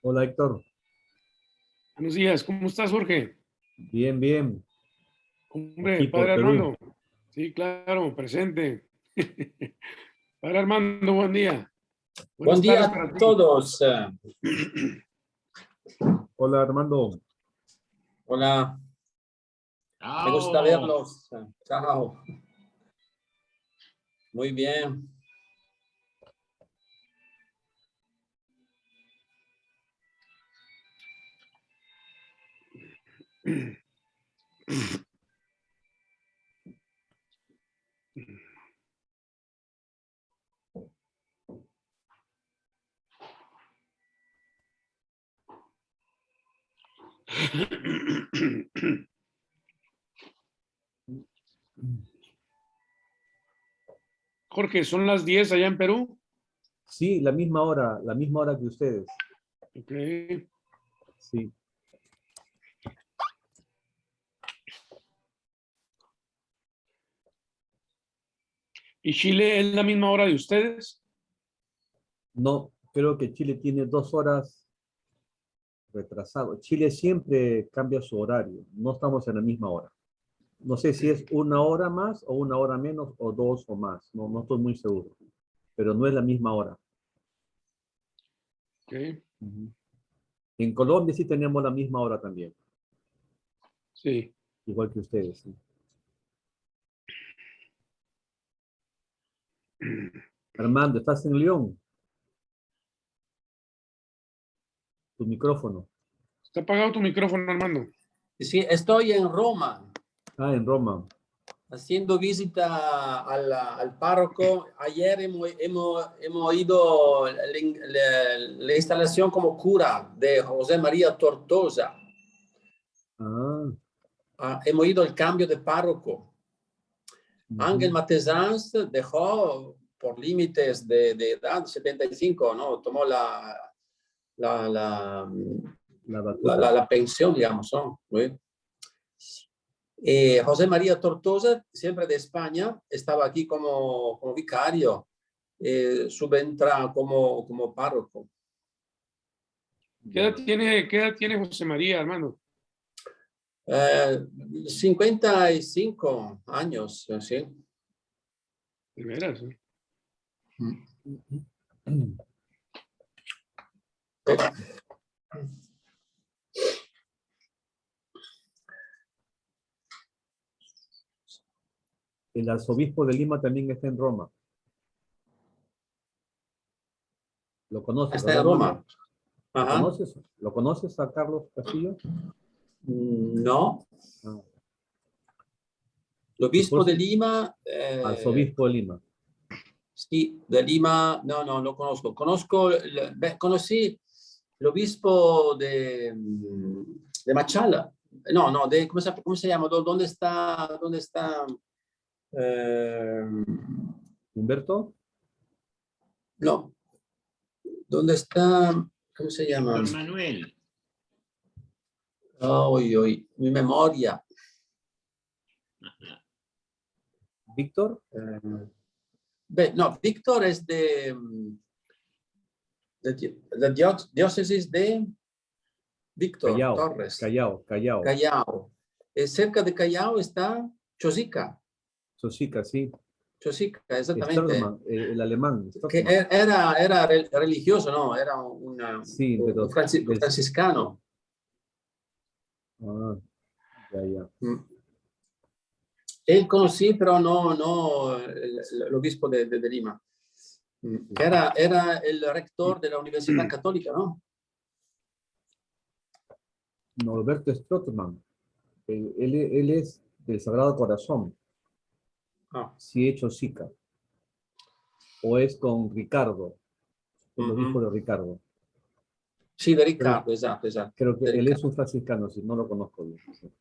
Hola Héctor, Buenos días, ¿cómo estás, Jorge? bien, bien, Hombre, aquí por padre Perú. Armando. Sí, claro, presente. Padre Armando, buen día. Buen Buenas día tardes a para ti. todos. Hola Armando, Hola, me gusta Chao. verlos. Chao. Muy bien. Jorge, son las 10 allá en Perú. sí, la misma hora que ustedes, Ok. sí. ¿Y Chile es la misma hora de ustedes? No, creo que Chile tiene 2 horas retrasado. Chile siempre cambia su horario, no estamos en la misma hora. No sé si es 1 hora más o 1 hora menos o 2 o más, no, no estoy muy seguro, pero no es la misma hora. Ok, Ujú. En Colombia sí tenemos la misma hora también, sí. igual que ustedes. Sí. Armando, ¿estás en León? Tu micrófono. Está apagado tu micrófono, Armando. Sí, estoy en Roma Ah, en Roma. haciendo visita al párroco. Ayer hemos oído la instalación como cura de José María Tortosa. Ah, Hemos oído el cambio de párroco. Ángel ujú. Matezans dejó por límites de edad 75, ¿no? Tomó la, la, La batuta. la pensión, digamos, ¿no? José María Tortosa, siempre de España, estaba aquí como vicario, subentra como párroco. Qué edad tiene José María, Armando? 55 años, sí. De veras, ¿eh? El arzobispo de Lima también está en Roma. ¿Lo conoces, Hasta verdad, en Armando? Roma. ¿Lo Ajá. conoces? ¿Lo conoces a Carlos Castillo? No. Ah, El su obispo de Lima, arzobispo de Lima. sí, de Lima, no lo conozco. Conocí el obispo de Machala. No, ¿cómo se llama? ¿Dónde está? ¿Dónde está? Eh, ¿Humberto? no, ¿dónde está? ¿Cómo se llama? Víctor Manuel. Uy, mi memoria. ¿Víctor? No, Víctor es de diócesis de Víctor Callao, Torres, Callao, Callao. Callao. Cerca de Callao está Chosica. Sosica, sí. Chosica, exactamente. Strockman, el alemán, Que Strockman. era religioso, ¿no? Era Sí, un franciscano. Ah, ya, ya. Él conocí, pero no el obispo de Lima, que era el rector de la Universidad Católica, ¿no? Norberto Strockman. Él es del Sagrado Corazón. Ah, Sí, hecho Sica. O es con Ricardo, el obispo de Ricardo. sí, de Creo, Ricardo, exacto. creo que De él es Ricardo. un franciscano, si no lo conozco bien. Sí.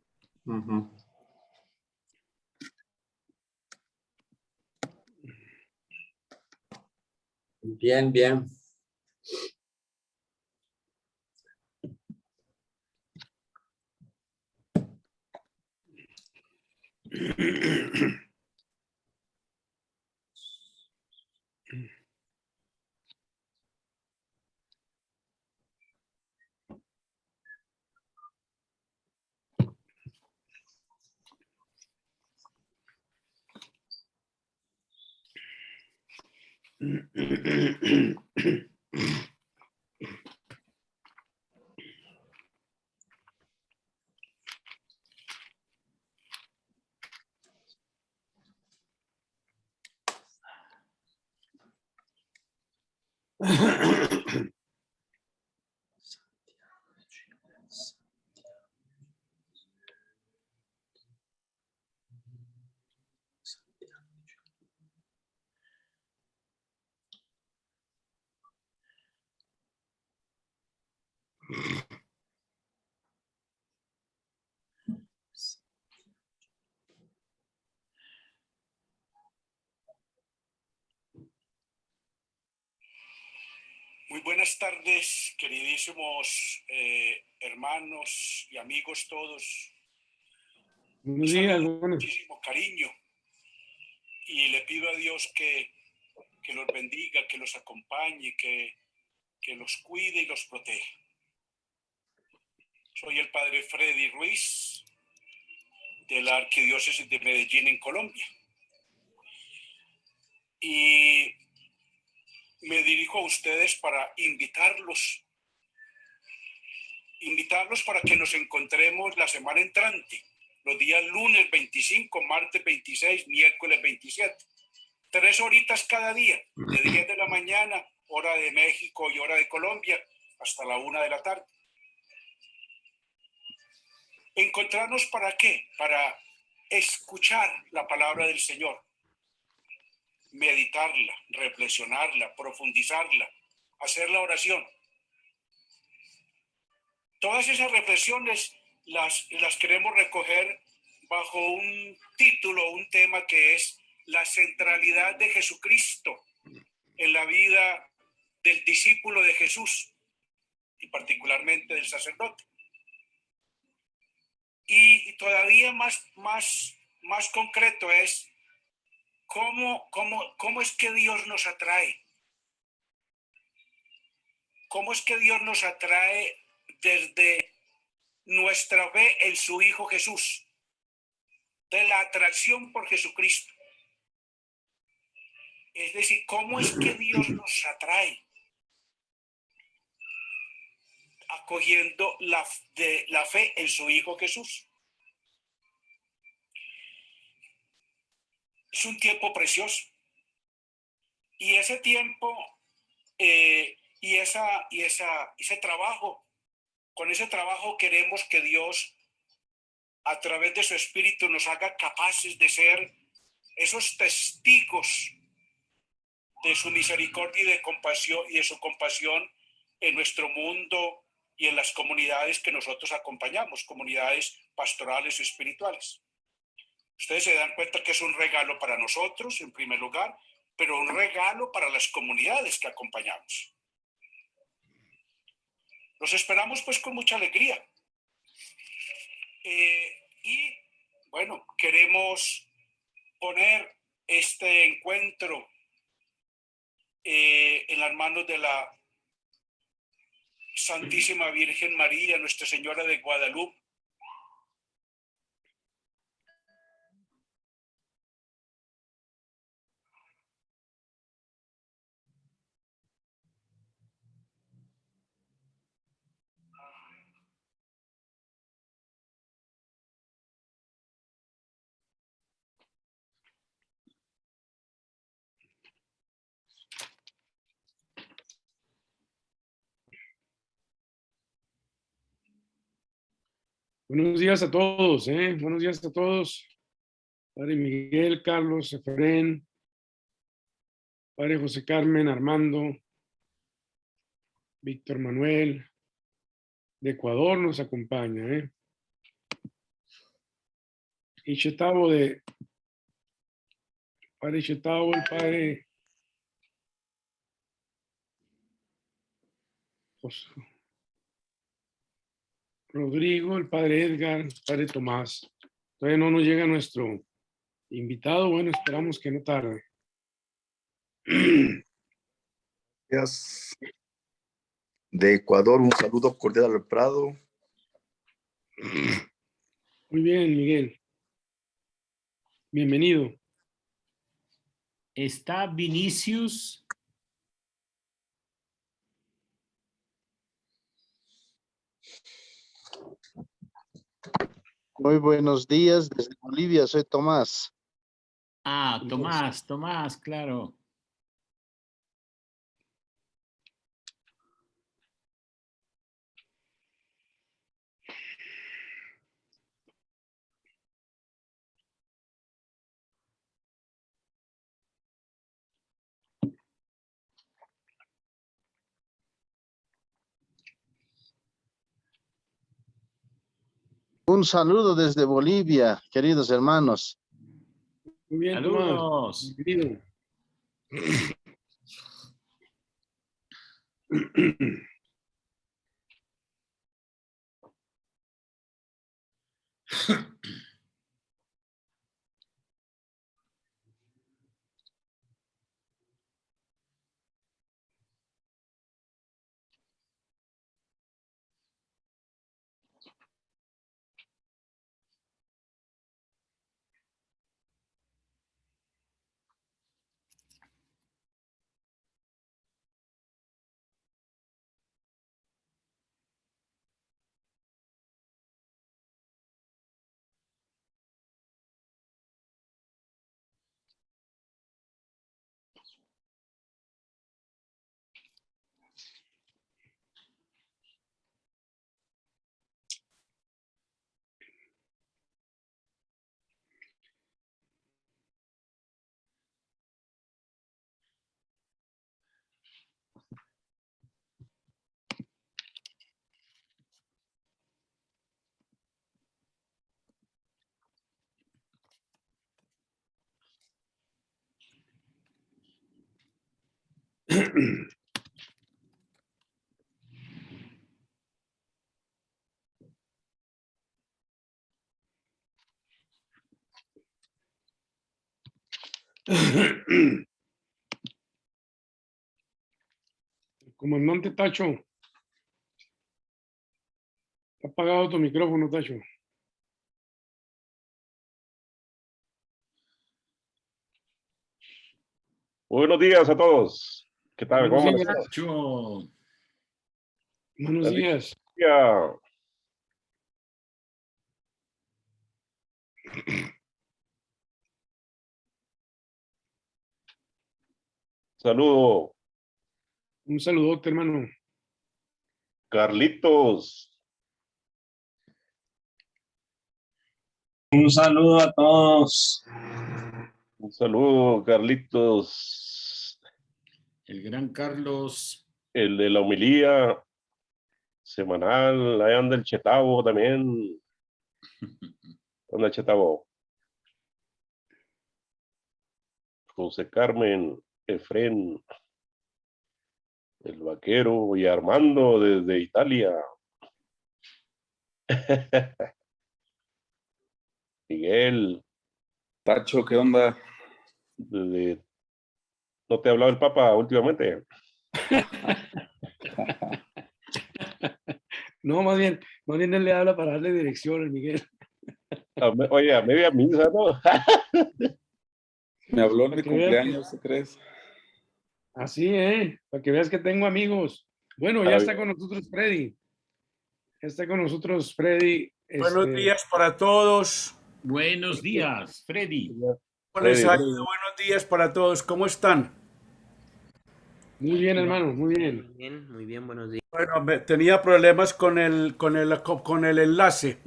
Bien, bien. Muy buenas tardes, queridísimos hermanos y amigos todos. Buenos Un días, saludo con buenos. muchísimo cariño y le pido a Dios que los bendiga, que los acompañe, que los cuide y los proteja. Soy el padre Freddy Ruiz de la Arquidiócesis de Medellín en Colombia. Y me dirijo a ustedes para invitarlos para que nos encontremos la semana entrante, los días lunes 25, martes 26, miércoles 27. 3 horitas cada día, de 10 de la mañana, hora de México y hora de Colombia, hasta la 1 de la tarde. ¿Encontrarnos para qué? Para escuchar la palabra del Señor, meditarla, reflexionarla, profundizarla, hacer la oración. Todas esas reflexiones las queremos recoger bajo un título, un tema que es la centralidad de Jesucristo en la vida del discípulo de Jesús y particularmente del sacerdote. Y todavía más concreto es cómo es que Dios nos atrae. ¿Cómo es que Dios nos atrae desde nuestra fe en su Hijo Jesús? De la atracción por Jesucristo. Es decir, ¿cómo es que Dios nos atrae? Acogiendo la fe en su Hijo Jesús. Es un tiempo precioso. Y ese tiempo y ese trabajo, con ese trabajo queremos que Dios, a través de su Espíritu, nos haga capaces de ser esos testigos de su misericordia y de su compasión en nuestro mundo y en las comunidades que nosotros acompañamos, comunidades pastorales y espirituales. Ustedes se dan cuenta que es un regalo para nosotros, en primer lugar, pero un regalo para las comunidades que acompañamos. Los esperamos pues con mucha alegría. Y bueno, queremos poner este encuentro en las manos de la Santísima Virgen María, Nuestra Señora de Guadalupe. Buenos días a todos, buenos días a todos. Padre Miguel, Carlos, Efraín, Padre José Carmen, Armando, Víctor Manuel, de Ecuador nos acompaña, Y Chetavo Padre Chetavo, el Padre José Rodrigo, el Padre Edgar, el Padre Tomás. Todavía no nos llega nuestro invitado, bueno, esperamos que no tarde. Gracias. De Ecuador, un saludo cordial al Prado. Muy bien, Miguel. Bienvenido. Está Vinicius Muy buenos días desde Bolivia, soy Tomás. Ah, Tomás, claro. Un saludo desde Bolivia, queridos hermanos. Muy bien, Tomás. Saludos. Bienvenido. Comandante Tacho. Está apagado tu micrófono, Tacho. Buenos días a todos. ¿Qué tal? Buenos ¿Cómo días. están? Tacho. Buenos días. Ya. Saludo, Un saludote, hermano. Carlitos. Un saludo a todos. Un saludo, Carlitos. El gran Carlos. El de la homilía semanal. Ahí anda el Chetavo también. ¿Dónde el Chetavo? José Carmen, Efrén, el vaquero y Armando desde Italia. Miguel, Tacho, ¿qué onda? desde... ¿No te ha hablado el Papa últimamente? No, más bien él le habla para darle dirección al Miguel. Oye, a media misa, ¿no? Me habló en Para mi que veas que- cumpleaños, ¿tú crees? Así, para que veas que tengo amigos. Bueno, ya está con nosotros Freddy. Ya está con nosotros Freddy. Buenos días para todos. Buenos días, Freddy. ¿Cómo les Freddy, ha ido? Buenos días para todos. ¿Cómo están? Muy bien, hermano, muy bien. Muy bien, buenos días. Bueno, tenía problemas con el enlace.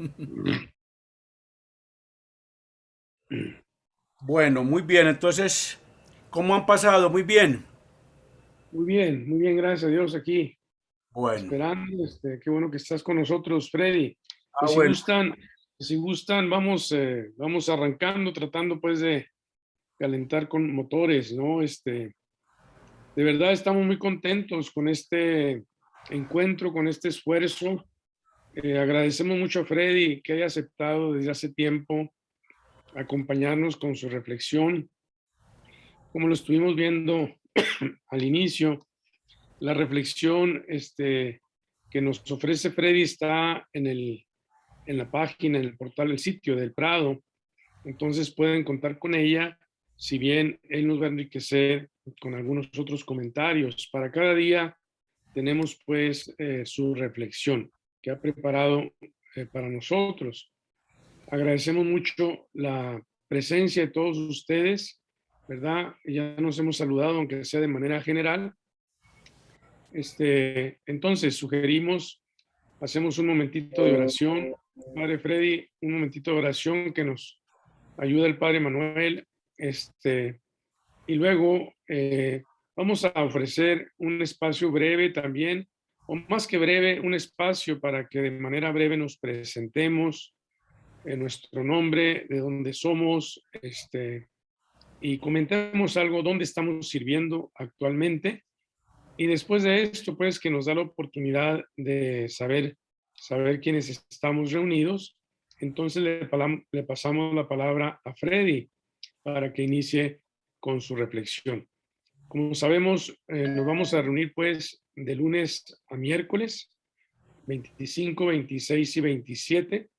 Bueno, muy bien. Entonces, ¿cómo han pasado? Muy bien. Muy bien, gracias a Dios aquí. Bueno. Esperando, qué bueno que estás con nosotros, Freddy. Pues bueno. si gustan, vamos arrancando, tratando pues de calentar con motores, ¿no? De verdad estamos muy contentos con este encuentro, con este esfuerzo. Agradecemos mucho a Freddy que haya aceptado desde hace tiempo acompañarnos con su reflexión. Como lo estuvimos viendo al inicio, la reflexión que nos ofrece Freddy está en la página, en el portal, el sitio del Prado. Entonces pueden contar con ella, si bien él nos va a enriquecer con algunos otros comentarios. Para cada día tenemos pues su reflexión que ha preparado para nosotros. Agradecemos mucho la presencia de todos ustedes, ¿verdad? Ya nos hemos saludado, aunque sea de manera general. Entonces, sugerimos, hacemos un momentito de oración. Padre Freddy, un momentito de oración que nos ayuda el Padre Manuel. Y luego vamos a ofrecer un espacio breve también, o más que breve, un espacio para que de manera breve nos presentemos en nuestro nombre, de dónde somos, y comentemos algo, dónde estamos sirviendo actualmente. Y después de esto, pues, que nos da la oportunidad de saber quiénes estamos reunidos, entonces le pasamos la palabra a Freddy para que inicie con su reflexión. Como sabemos, nos vamos a reunir, pues, de lunes a miércoles, 25, 26 y 27,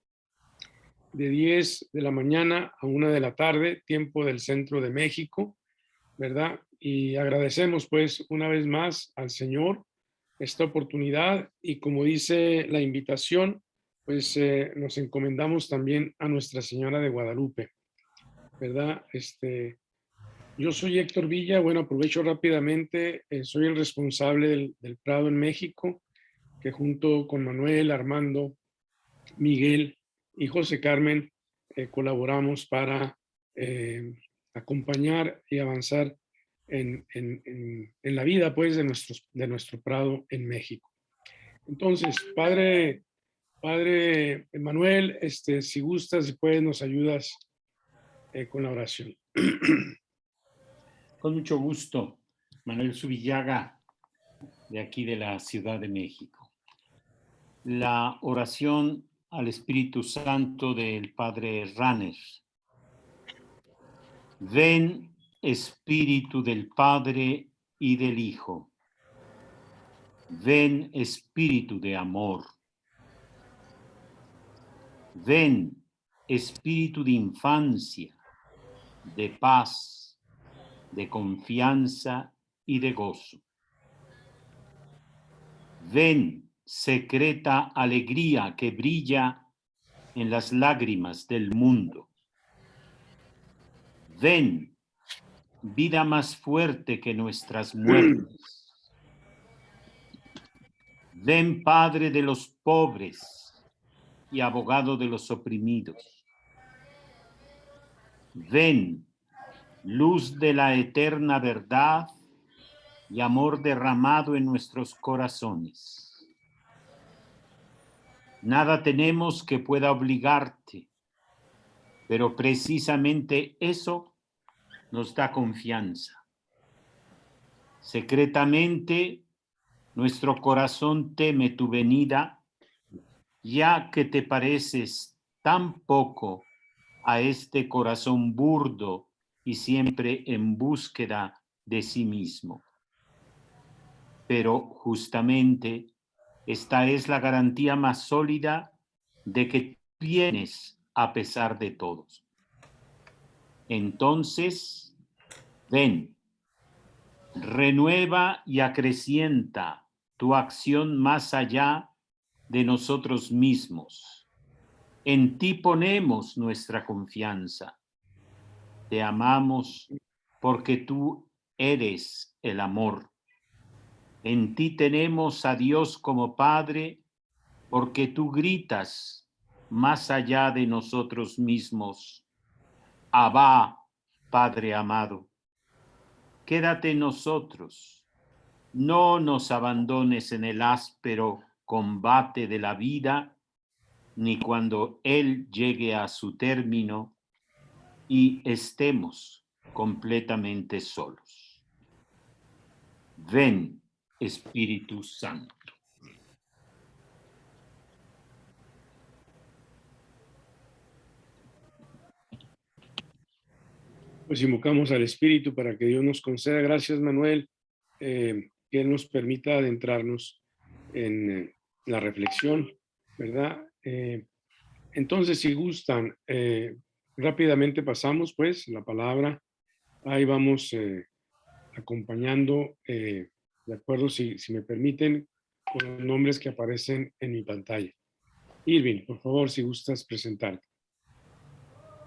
de 10 de la mañana a 1 de la tarde, tiempo del centro de México, ¿verdad? Y agradecemos pues una vez más al Señor esta oportunidad y como dice la invitación, pues nos encomendamos también a Nuestra Señora de Guadalupe, ¿verdad? Yo soy Héctor Villa, bueno, aprovecho rápidamente, soy el responsable del Prado en México, que junto con Manuel, Armando, Miguel y José Carmen colaboramos para acompañar y avanzar en la vida pues de nuestro Prado en México. Entonces, Padre Manuel, si gustas, si puedes, nos ayudas con la oración. Con mucho gusto, Manuel Zubillaga, de aquí de la Ciudad de México. La oración al Espíritu Santo del Padre Ranner. Ven, Espíritu del Padre y del Hijo. Ven, Espíritu de amor. Ven, Espíritu de infancia, de paz, de confianza y de gozo. Ven, secreta alegría que brilla en las lágrimas del mundo. Ven, vida más fuerte que nuestras muertes. Ven, Padre de los pobres y abogado de los oprimidos. Ven, luz de la eterna verdad y amor derramado en nuestros corazones. Nada tenemos que pueda obligarte, pero precisamente eso nos da confianza. Secretamente, nuestro corazón teme tu venida, ya que te pareces tan poco a este corazón burdo y siempre en búsqueda de sí mismo. Pero justamente esta es la garantía más sólida de que vienes a pesar de todos. Entonces, ven, renueva y acrecienta tu acción más allá de nosotros mismos. En ti ponemos nuestra confianza. Te amamos porque tú eres el amor. En ti tenemos a Dios como Padre porque tú gritas más allá de nosotros mismos. Abba, Padre amado. Quédate en nosotros. No nos abandones en el áspero combate de la vida, ni cuando él llegue a su término y estemos completamente solos. Ven, Espíritu Santo. Pues invocamos al Espíritu para que Dios nos conceda. Gracias, Manuel, que Él nos permita adentrarnos en la reflexión, ¿verdad? Entonces, si gustan, rápidamente pasamos, pues, la palabra. Ahí vamos acompañando, de acuerdo, si me permiten, con los nombres que aparecen en mi pantalla. Irving, por favor, si gustas presentarte.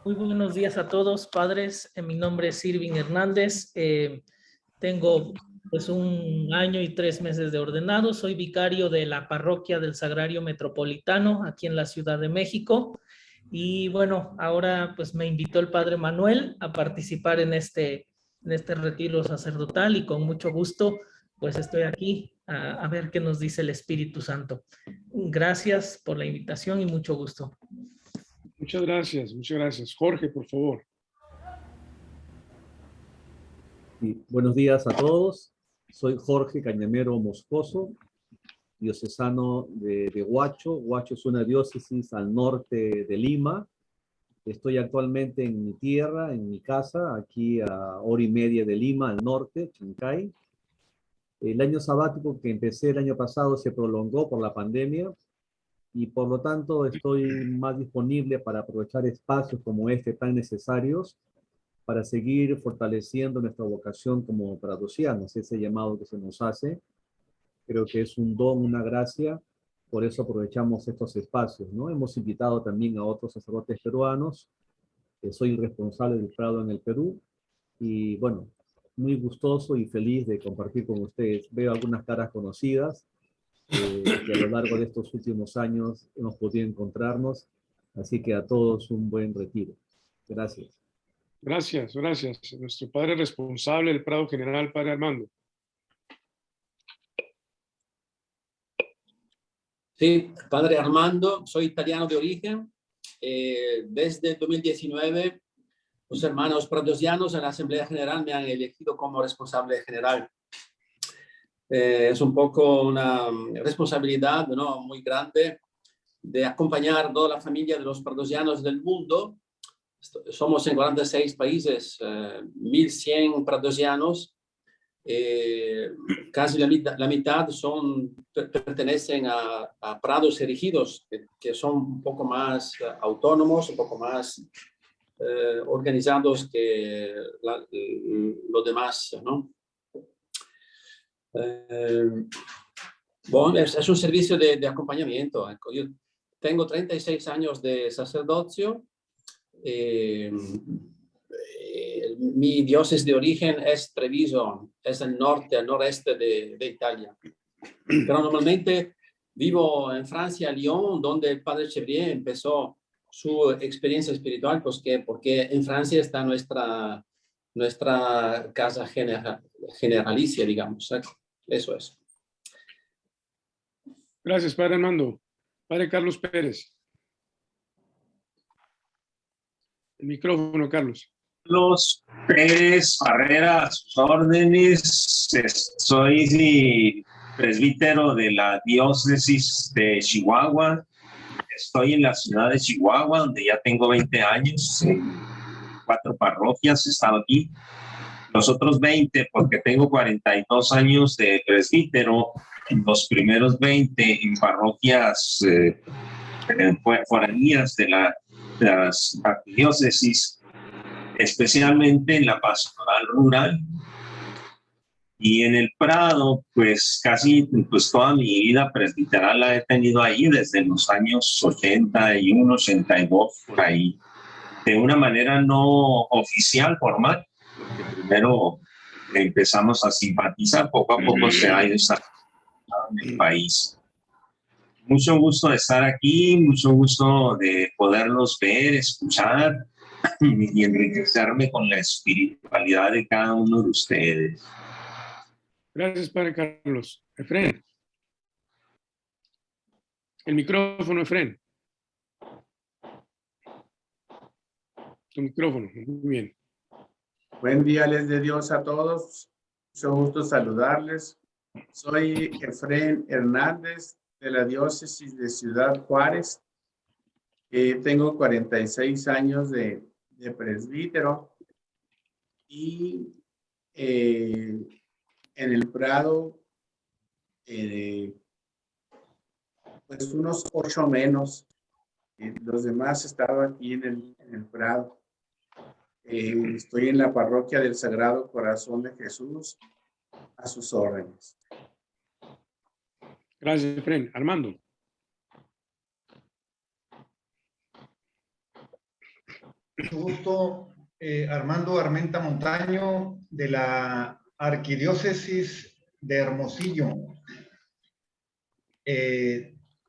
Muy buenos días a todos, padres. Mi nombre es Irving Hernández. Tengo pues 1 año y 3 meses de ordenado. Soy vicario de la parroquia del Sagrario Metropolitano aquí en la Ciudad de México. Y bueno, ahora pues me invitó el padre Manuel a participar en este retiro sacerdotal y con mucho gusto pues estoy aquí a ver qué nos dice el Espíritu Santo. Gracias por la invitación y mucho gusto. Muchas gracias, muchas gracias. Jorge, por favor. Y buenos días a todos. Soy Jorge Cañamero Moscoso, diocesano de Huacho. Huacho es una diócesis al norte de Lima. Estoy actualmente en mi tierra, en mi casa, aquí a 1 hora y media de Lima, al norte, Chancay. El año sabático que empecé el año pasado se prolongó por la pandemia y por lo tanto estoy más disponible para aprovechar espacios como este tan necesarios para seguir fortaleciendo nuestra vocación como pradocianos, ese llamado que se nos hace. Creo que es un don, una gracia, por eso aprovechamos estos espacios, ¿no? Hemos invitado también a otros sacerdotes peruanos. Soy responsable del Prado en el Perú y bueno, muy gustoso y feliz de compartir con ustedes. Veo algunas caras conocidas que a lo largo de estos últimos años hemos podido encontrarnos, así que a todos un buen retiro. Gracias. Gracias, gracias. Nuestro padre responsable del Prado General, padre Armando. Sí, padre Armando, soy italiano de origen. Desde 2019, los hermanos pradosianos en la Asamblea General me han elegido como responsable general. Es un poco una responsabilidad, ¿no?, muy grande de acompañar a toda la familia de los pradosianos del mundo. Somos en 46 países, 1.100 pradosianos. Casi la mitad pertenecen a prados erigidos, que son un poco más autónomos, un poco más organizados que los demás, ¿no? Bueno, es un servicio de acompañamiento. Yo tengo 36 años de sacerdocio. Mi diócesis de origen es Treviso, es el norte, al noreste de Italia. Pero normalmente vivo en Francia, Lyon, donde el padre Chevrier empezó su experiencia espiritual, pues porque en Francia está nuestra casa generalicia, digamos. Eso es. Gracias, padre Armando. Padre Carlos Pérez. El micrófono, Carlos. Carlos Pérez Barrera, a sus órdenes. Soy presbítero de la diócesis de Chihuahua. Estoy en la ciudad de Chihuahua, donde ya tengo 20 años. 4 parroquias he estado aquí. Los otros 20, porque tengo 42 años de presbítero, los primeros 20 en parroquias foráneas de las arquidiócesis, especialmente en la pastoral rural. Y en el Prado, pues casi toda mi vida presbiteral la he tenido ahí desde los años 81, 82, por ahí, de una manera no oficial, formal, porque primero empezamos a simpatizar, poco a poco se ha ido desarrollando en el país. Mucho gusto de estar aquí, mucho gusto de poderlos ver, escuchar y enriquecerme con la espiritualidad de cada uno de ustedes. Gracias, padre Carlos. Efren. El micrófono, Efren. Tu micrófono, muy bien. Buen día les de Dios a todos. Mucho gusto saludarles. Soy Efren Hernández de la diócesis de Ciudad Juárez. Tengo 46 años de presbítero y en el Prado, pues unos 8 menos. Los demás estaban aquí en el Prado. Estoy en la parroquia del Sagrado Corazón de Jesús, a sus órdenes. Gracias, Efren. Armando. Mucho gusto, Armando Armenta Montaño, de la Arquidiócesis de Hermosillo.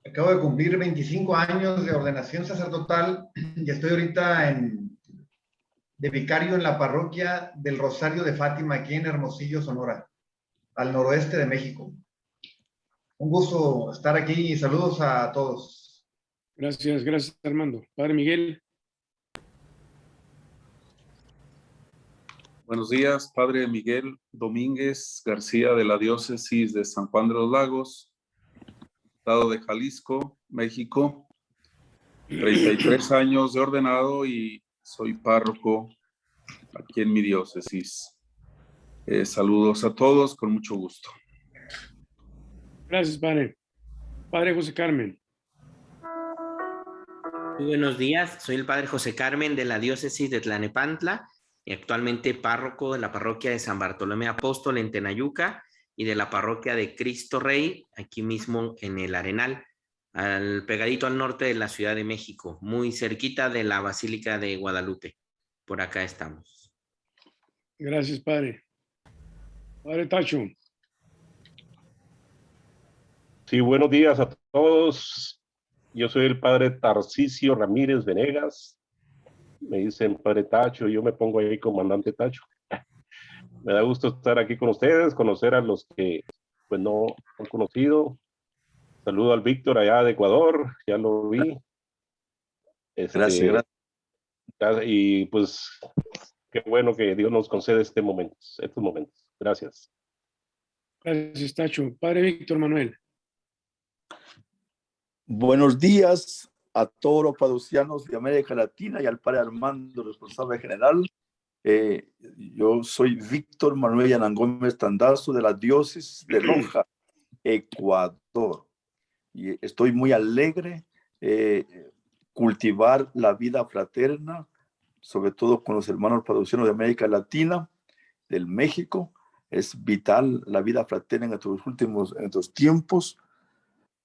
Acabo de cumplir 25 años de ordenación sacerdotal y estoy ahorita de vicario en la parroquia del Rosario de Fátima, aquí en Hermosillo, Sonora, al noroeste de México. Un gusto estar aquí y saludos a todos. Gracias, gracias, Armando. Padre Miguel. Buenos días, Padre Miguel Domínguez García, de la Diócesis de San Juan de los Lagos, Estado de Jalisco, México. 33 años de ordenado y soy párroco aquí en mi diócesis. Saludos a todos, con mucho gusto. Gracias, Padre. Padre José Carmen. Muy buenos días, soy el Padre José Carmen de la Diócesis de Tlalnepantla y actualmente párroco de la parroquia de San Bartolomé Apóstol en Tenayuca y de la parroquia de Cristo Rey, aquí mismo en el Arenal, pegadito al norte de la Ciudad de México, muy cerquita de la Basílica de Guadalupe. Por acá estamos. Gracias, Padre. Padre Tacho. Sí, buenos días a todos. Yo soy el Padre Tarcisio Ramírez Venegas. Me dicen Padre Tacho, yo me pongo ahí comandante Tacho. Me da gusto estar aquí con ustedes, conocer a los que pues no han conocido. Saludo al Víctor allá de Ecuador, ya lo vi. Gracias. Y pues qué bueno que Dios nos concede estos momentos. Gracias. Gracias, Tacho. Padre Víctor Manuel. Buenos días a todos los padocianos de América Latina y al Padre Armando, responsable general. Yo soy Víctor Manuel Yanán Gómez Tandazo, de la Diócesis de Loja, Ecuador. Y estoy muy alegre cultivar la vida fraterna, sobre todo con los hermanos padocianos de América Latina, del México. Es vital la vida fraterna en estos tiempos.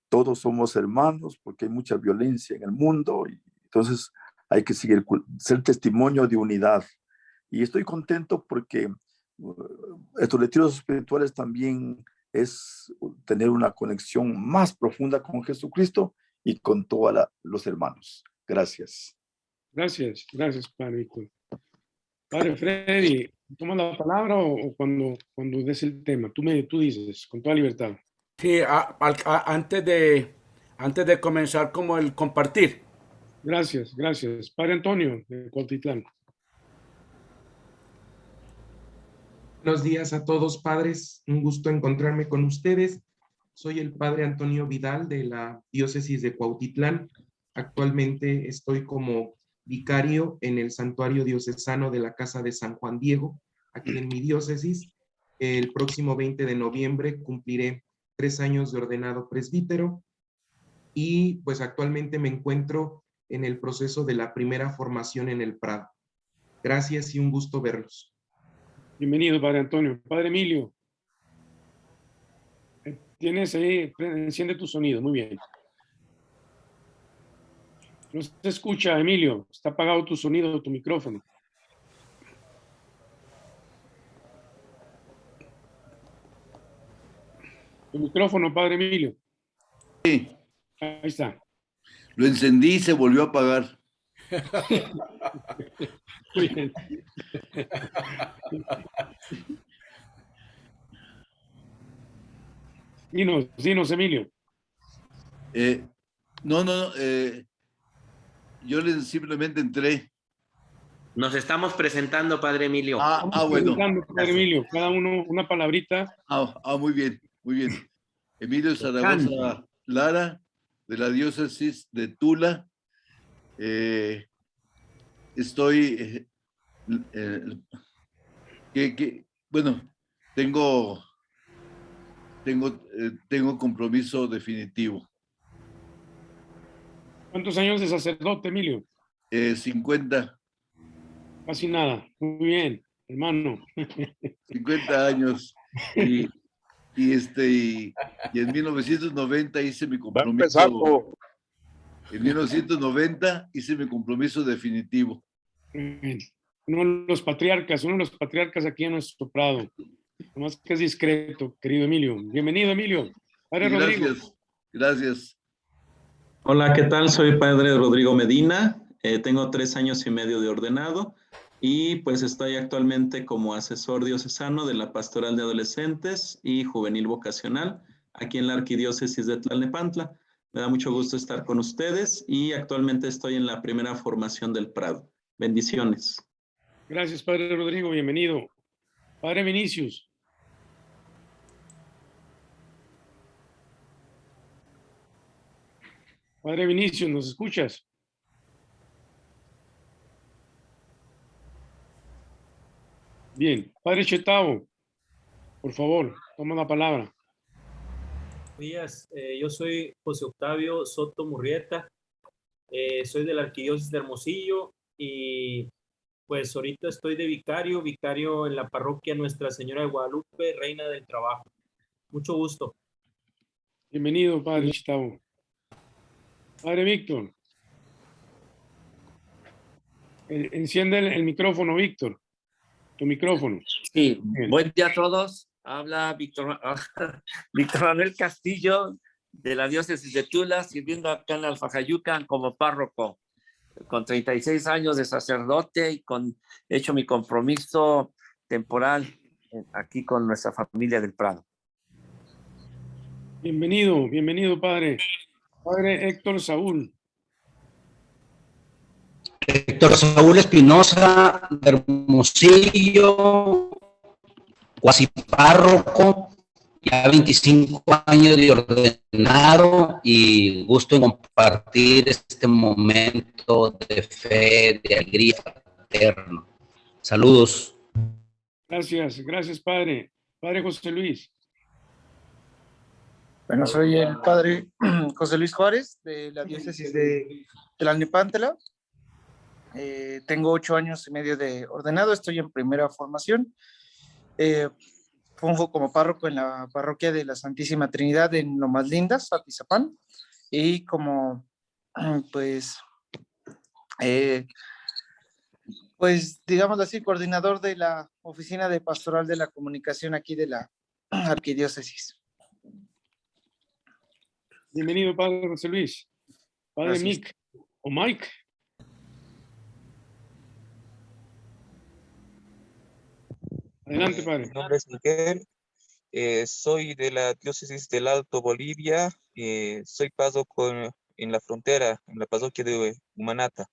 Todos somos hermanos porque hay mucha violencia en el mundo y entonces hay que ser testimonio de unidad. Y estoy contento porque estos retiros espirituales también es tener una conexión más profunda con Jesucristo y con todos los hermanos. Gracias. Gracias, gracias, Padre Víctor. Padre Freddy, ¿toma la palabra o cuando des el tema? Tú dices, con toda libertad. Sí, antes de comenzar como el compartir. Gracias, gracias. Padre Antonio, de Cuautitlán. Buenos días a todos, padres. Un gusto encontrarme con ustedes. Soy el Padre Antonio Vidal de la Diócesis de Cuautitlán. Actualmente estoy como vicario en el Santuario Diocesano de la Casa de San Juan Diego, aquí en mi diócesis. El próximo 20 de noviembre cumpliré 3 años de ordenado presbítero y pues actualmente me encuentro en el proceso de la primera formación en el Prado. Gracias y un gusto verlos. Bienvenido, Padre Antonio. Padre Emilio. Tienes ahí, enciende tu sonido, muy bien. No se escucha, Emilio. Está apagado tu sonido, tu micrófono. Tu micrófono, Padre Emilio. Sí. Ahí está. Lo encendí y se volvió a apagar. Muy bien. Dinos, Emilio. No. Yo simplemente entré. Nos estamos presentando, Padre Emilio. Bueno. Padre Emilio, cada uno una palabrita. Muy bien, muy bien. Emilio Zaragoza Lara, de la Diócesis de Tula. Estoy... bueno, tengo compromiso definitivo. ¿Cuántos años de sacerdote, Emilio? 50. Casi nada. Muy bien, hermano. 50 años. Y en 1990 hice mi compromiso. En 1990 hice mi compromiso definitivo. Uno de los patriarcas aquí en nuestro Prado. Nomás que es discreto, querido Emilio. Bienvenido, Emilio. Padre Rodrigo. Gracias. Hola, ¿qué tal? Soy Padre Rodrigo Medina. Tengo 3 años y medio de ordenado y pues estoy actualmente como asesor diocesano de la Pastoral de Adolescentes y Juvenil Vocacional aquí en la Arquidiócesis de Tlalnepantla. Me da mucho gusto estar con ustedes y actualmente estoy en la primera formación del Prado. Bendiciones. Gracias, Padre Rodrigo. Bienvenido. Padre Vinicius. Padre Vinicius, ¿nos escuchas? Bien. Padre Chetao, por favor, toma la palabra. Buenos días, yo soy José Octavio Soto Murrieta, soy de la Arquidiócesis de Hermosillo y pues ahorita estoy de vicario en la parroquia Nuestra Señora de Guadalupe, Reina del Trabajo. Mucho gusto. Bienvenido, Padre Chetao. Padre Víctor. Enciende el micrófono, Víctor. Tu micrófono. Sí, Bien. buen día a todos. Habla Víctor Manuel Castillo de la diócesis de Tula, sirviendo acá en Alfajayuca como párroco, con 36 años de sacerdote y hecho mi compromiso temporal aquí con nuestra familia del Prado. Bienvenido, bienvenido, Padre. Padre Héctor Saúl. Héctor Saúl Espinosa, de Hermosillo, cuasi párroco, ya 25 años de ordenado y gusto en compartir este momento de fe, de alegría fraterna. Saludos. Gracias, gracias, Padre. Padre José Luis. Bueno, soy el Padre José Luis Juárez, de la diócesis de Tlalnepantla. Tengo 8 años y medio de ordenado, estoy en primera formación. Funjo como párroco en la parroquia de la Santísima Trinidad en Lomas Lindas, Atizapán, y como pues digamos así, coordinador de la oficina de pastoral de la comunicación aquí de la arquidiócesis. Bienvenido, Padre José Luis. Padre Gracias. Mick o Mike. Adelante, Padre. Mi nombre es Miguel, soy de la diócesis del Alto Bolivia, soy párroco en la frontera, en la parroquia de Humanata.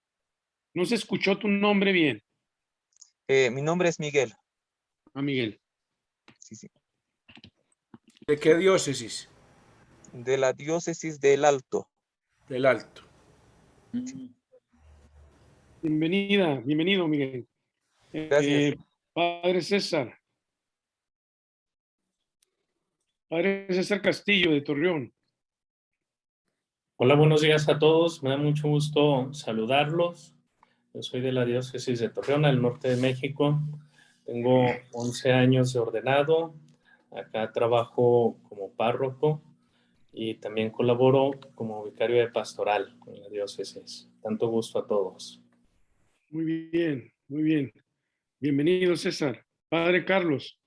No se escuchó tu nombre bien. Mi nombre es Miguel. Miguel. Sí, sí. ¿De qué diócesis? De la diócesis del Alto. Del Alto. Bienvenido, Miguel. Gracias. Padre César. Padre César Castillo, de Torreón. Hola, buenos días a todos. Me da mucho gusto saludarlos. Yo soy de la diócesis de Torreón, al norte de México. Tengo 11 años de ordenado. Acá trabajo como párroco y también colaboro como vicario de pastoral en la diócesis. Tanto gusto a todos. Muy bien, muy bien. Bienvenido, César. Padre Carlos.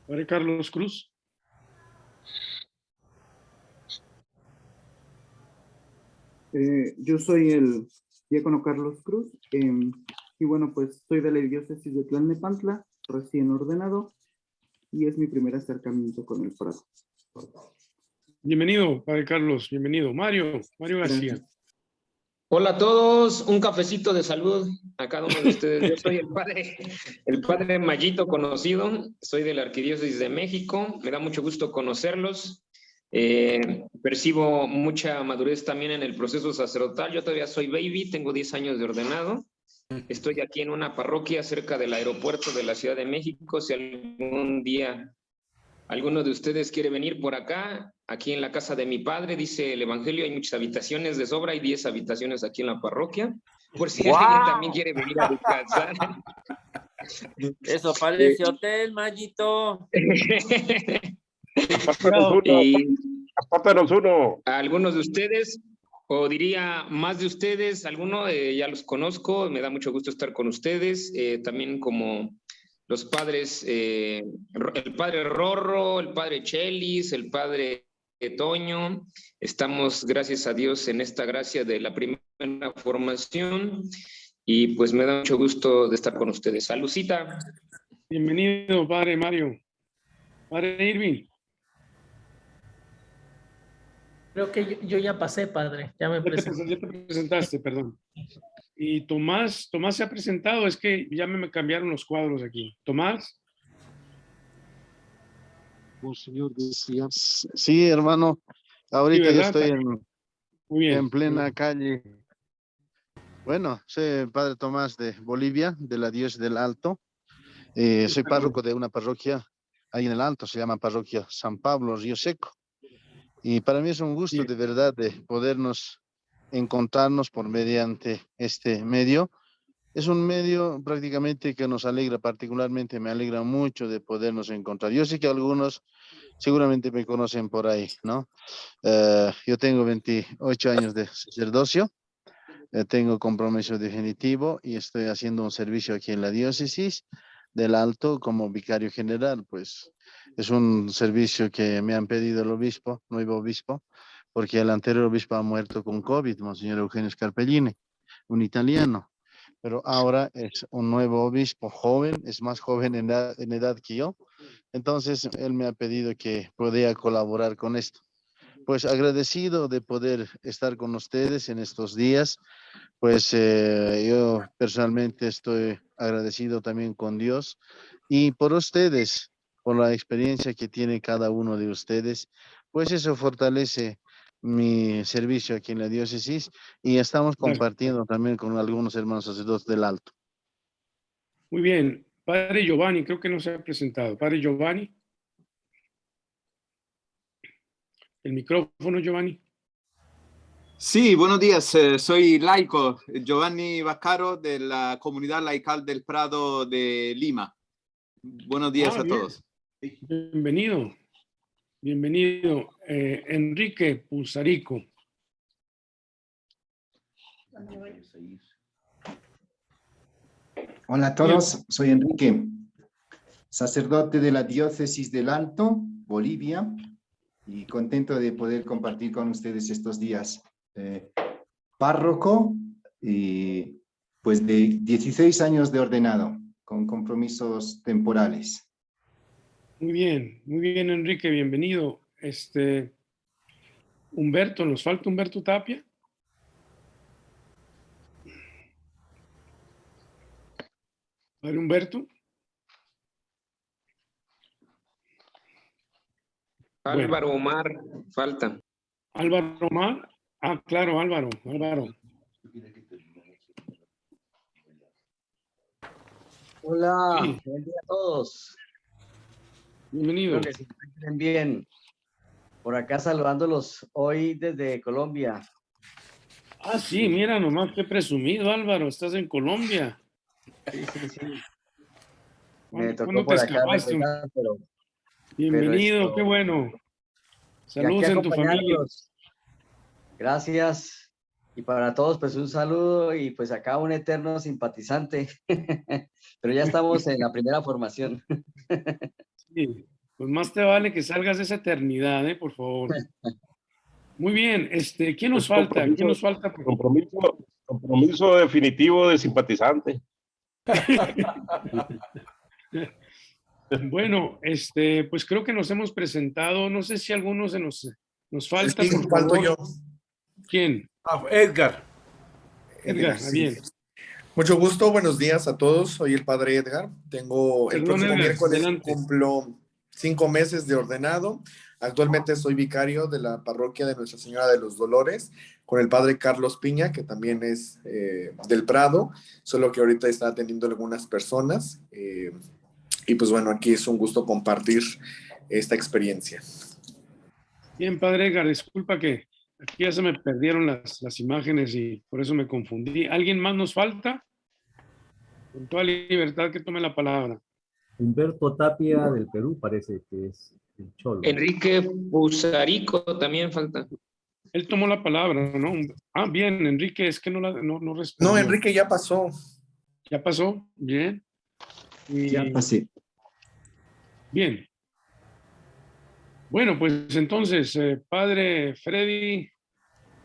Padre Carlos Cruz. Yo soy el diácono Carlos Cruz y bueno, pues soy de la diócesis de Tlalnepantla, recién ordenado y es mi primer acercamiento con el Prado. Bienvenido, Padre Carlos. Bienvenido. Mario García. Hola a todos, un cafecito de salud a cada uno de ustedes. Yo soy el padre Mayito conocido, soy de la Arquidiócesis de México, me da mucho gusto conocerlos. Percibo mucha madurez también en el proceso sacerdotal. Yo todavía soy baby, tengo 10 años de ordenado. Estoy aquí en una parroquia cerca del aeropuerto de la Ciudad de México. Si algún día alguno de ustedes quiere venir por acá, aquí en la casa de mi padre, dice el Evangelio, hay muchas habitaciones de sobra, hay 10 habitaciones aquí en la parroquia. Por si alguien también quiere venir a descansar. Eso parece hotel, Mayito. Apártanos uno. A algunos de ustedes, o diría más de ustedes, alguno ya los conozco, me da mucho gusto estar con ustedes, también como los padres, el padre Rorro, el padre Chelis, el padre Toño, estamos, gracias a Dios, en esta gracia de la primera formación y pues me da mucho gusto de estar con ustedes. Saludcita. Bienvenido, padre Mario. Padre Irving. Creo que yo ya pasé, padre. Ya me presenté. Ya te presentaste, perdón. Y Tomás se ha presentado, es que ya me cambiaron los cuadros aquí. Tomás. Monseñor decía. Sí, hermano. Ahorita Sí, yo estoy en plena bien. calle. Bueno, soy el padre Tomás de Bolivia, de la Diócesis del Alto. Soy párroco de una parroquia ahí en el Alto, se llama Parroquia San Pablo, Río Seco. Y para mí es un gusto de verdad de podernos encontrarnos por mediante este medio. Es un medio prácticamente que nos alegra, particularmente me alegra mucho de podernos encontrar. Yo sé que algunos seguramente me conocen por ahí, ¿no? Yo tengo 28 años de sacerdocio, tengo compromiso definitivo y estoy haciendo un servicio aquí en la diócesis del Alto como vicario general, pues es un servicio que me han pedido el obispo, nuevo obispo, porque el anterior obispo ha muerto con COVID, Monseñor Eugenio Scarpellini, un italiano, pero ahora es un nuevo obispo joven, es más joven en edad que yo, entonces él me ha pedido que pudiera colaborar con esto. Pues agradecido de poder estar con ustedes en estos días, pues yo personalmente estoy agradecido también con Dios y por ustedes, por la experiencia que tiene cada uno de ustedes, pues eso fortalece mi servicio aquí en la diócesis y estamos compartiendo también con algunos hermanos sacerdotes del Alto. Muy bien. Padre Giovanni, creo que no se ha presentado. Padre Giovanni. El micrófono, Giovanni. Sí, buenos días. Soy laico, Giovanni Vaccaro, de la Comunidad Laical del Prado de Lima. Buenos días a bien. todos. Bienvenido. Bienvenido. Enrique Pulsarico. Hola a todos, soy Enrique, sacerdote de la Diócesis del Alto, Bolivia, y contento de poder compartir con ustedes estos días. Párroco y pues de 16 años de ordenado, con compromisos temporales. Muy bien, Enrique, bienvenido. Humberto, ¿nos falta Humberto Tapia? Padre Humberto. Álvaro Omar, falta. Álvaro Omar. Ah, claro, Álvaro. Hola, Sí. buen día a todos. Bienvenido. Espero que se encuentren bien. Por acá saludándolos hoy desde Colombia. Ah, sí, mira nomás, qué presumido, Álvaro, estás en Colombia. Sí. Me tocó ¿Cuándo te por acá escapaste? regresar, pero Bienvenido, qué bueno. y aquí Saludos en tu familia. acompañarlos. Gracias. Y para todos, pues un saludo y pues acá un eterno simpatizante. Pero ya estamos en la primera formación. Sí, pues más te vale que salgas de esa eternidad, por favor. Muy bien, ¿quién nos falta? ¿Quién nos falta? Compromiso definitivo de simpatizante. Bueno, pues creo que nos hemos presentado. No sé si alguno nos falta. Sí, por falto favor. yo. ¿Quién? Edgar. Edgar, Sí. bien. Mucho gusto, buenos días a todos. Soy el padre Edgar. Tengo el Perdón, próximo Edgar, miércoles adelante. cumplo 5 meses de ordenado. Actualmente soy vicario de la parroquia de Nuestra Señora de los Dolores con el padre Carlos Piña, que también es del Prado, solo que ahorita está atendiendo algunas personas. Y pues bueno, aquí es un gusto compartir esta experiencia. Bien, padre Edgar, disculpa que aquí ya se me perdieron las imágenes y por eso me confundí. ¿Alguien más nos falta? Con toda libertad que tome la palabra. Humberto Tapia del Perú parece que es el Cholo. Enrique Pulsarico también falta. Él tomó la palabra, ¿no? Ah, bien, Enrique, es que no respondió. No, Enrique ya pasó. ¿Ya pasó? Bien. Ya pasé. Bien. Bueno, pues entonces, padre Freddy,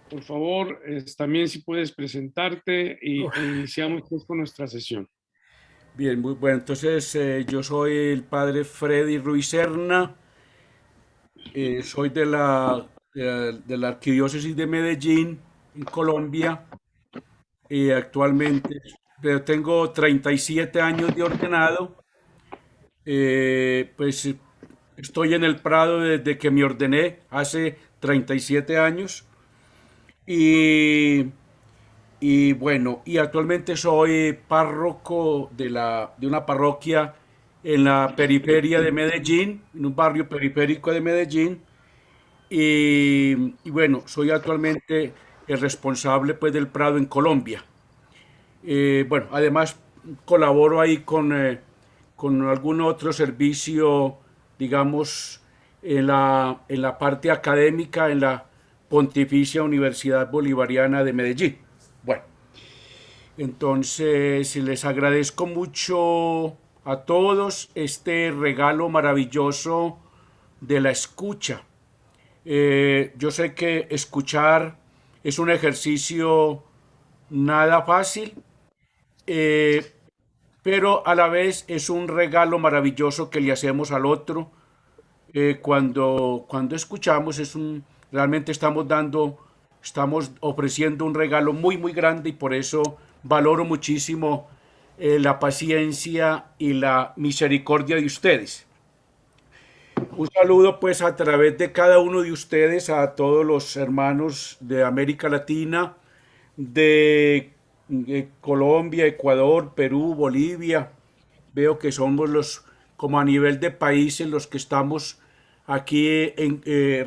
por favor, también si puedes presentarte e iniciamos pues con nuestra sesión. Bien, muy bueno. Entonces, yo soy el padre Freddy Ruiz Serna, soy de la Arquidiócesis de Medellín, en Colombia, y actualmente tengo 37 años de ordenado. Pues estoy en el Prado desde que me ordené hace 37 años. Y bueno, y actualmente soy párroco de una parroquia en la periferia de Medellín, en un barrio periférico de Medellín. Y bueno, soy actualmente el responsable pues del Prado en Colombia. Bueno, además colaboro ahí con algún otro servicio, digamos, en la parte académica, en la Pontificia Universidad Bolivariana de Medellín. Bueno, entonces les agradezco mucho a todos este regalo maravilloso de la escucha. Yo sé que escuchar es un ejercicio nada fácil, pero a la vez es un regalo maravilloso que le hacemos al otro. Cuando escuchamos realmente estamos ofreciendo un regalo muy, muy grande y por eso valoro muchísimo la paciencia y la misericordia de ustedes. Un saludo pues a través de cada uno de ustedes a todos los hermanos de América Latina, de Colombia, Ecuador, Perú, Bolivia. Veo que somos como a nivel de países los que estamos aquí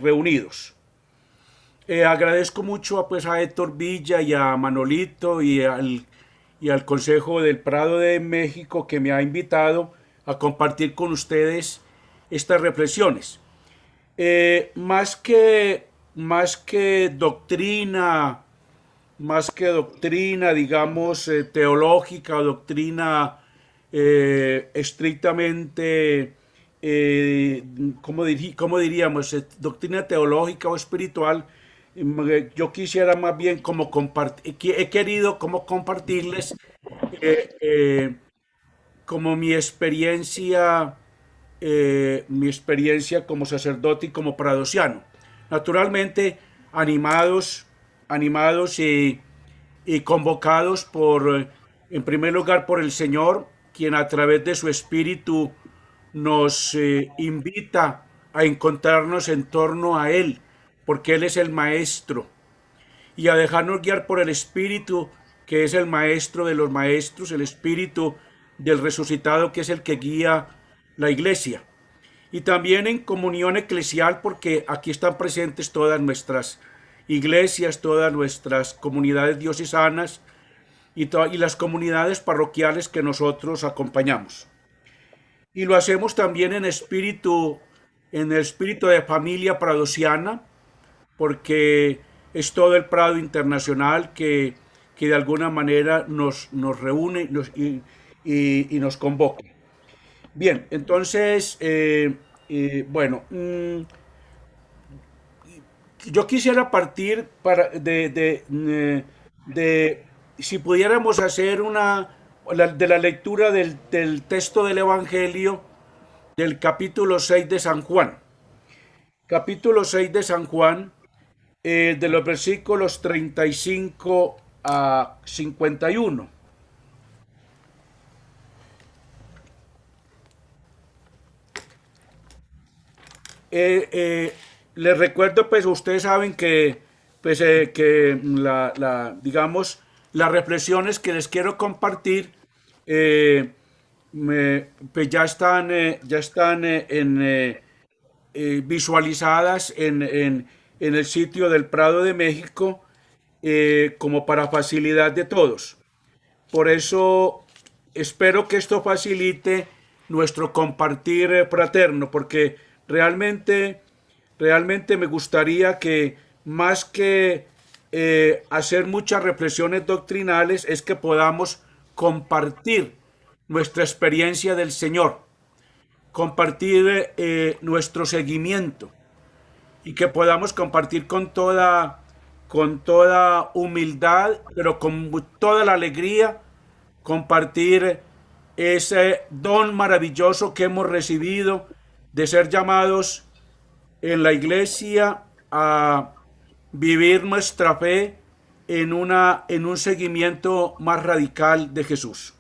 reunidos. Agradezco mucho pues a Héctor Villa y a Manolito y al Consejo del Prado de México que me ha invitado a compartir con ustedes estas reflexiones. Más que doctrina, digamos, teológica o doctrina estrictamente, ¿cómo diríamos? Doctrina teológica o espiritual. Yo quisiera más bien he querido como compartirles como mi experiencia como sacerdote y como pradosiano. Naturalmente, animados y convocados en primer lugar, por el Señor, quien a través de su Espíritu nos invita a encontrarnos en torno a Él, porque Él es el Maestro, y a dejarnos guiar por el Espíritu, que es el Maestro de los Maestros, el Espíritu del resucitado, que es el que guía la Iglesia. Y también en comunión eclesial, porque aquí están presentes todas nuestras iglesias, todas nuestras comunidades diocesanas y las comunidades parroquiales que nosotros acompañamos. Y lo hacemos también en el espíritu de familia pradosiana, porque es todo el Prado Internacional que de alguna manera nos reúne y nos convoca. Bien, entonces, bueno, yo quisiera partir de si pudiéramos hacer de la lectura del texto del Evangelio del capítulo 6 de San Juan. Capítulo 6 de San Juan, de los versículos 35 a 51. Les recuerdo, pues ustedes saben que digamos, las reflexiones que les quiero compartir pues ya están visualizadas en el sitio del Prado de México, como para facilidad de todos. Por eso espero que esto facilite nuestro compartir fraterno, porque realmente me gustaría que más que hacer muchas reflexiones doctrinales, es que podamos compartir nuestra experiencia del Señor, compartir nuestro seguimiento y que podamos compartir con toda humildad, pero con toda la alegría, compartir ese don maravilloso que hemos recibido de ser llamados en la iglesia a vivir nuestra fe en un seguimiento más radical de Jesús.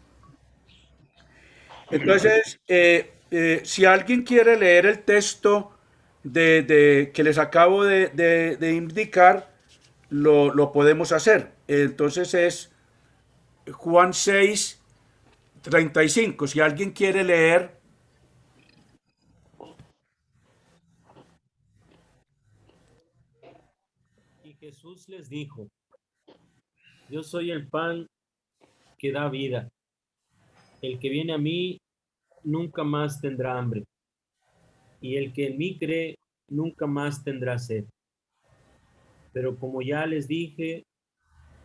Entonces, si alguien quiere leer el texto que les acabo de indicar, lo podemos hacer. Entonces es Juan 6, 35. Si alguien quiere leer. Y Jesús les dijo: yo soy el pan que da vida. El que viene a mí nunca más tendrá hambre, y el que en mí cree nunca más tendrá sed. Pero como ya les dije,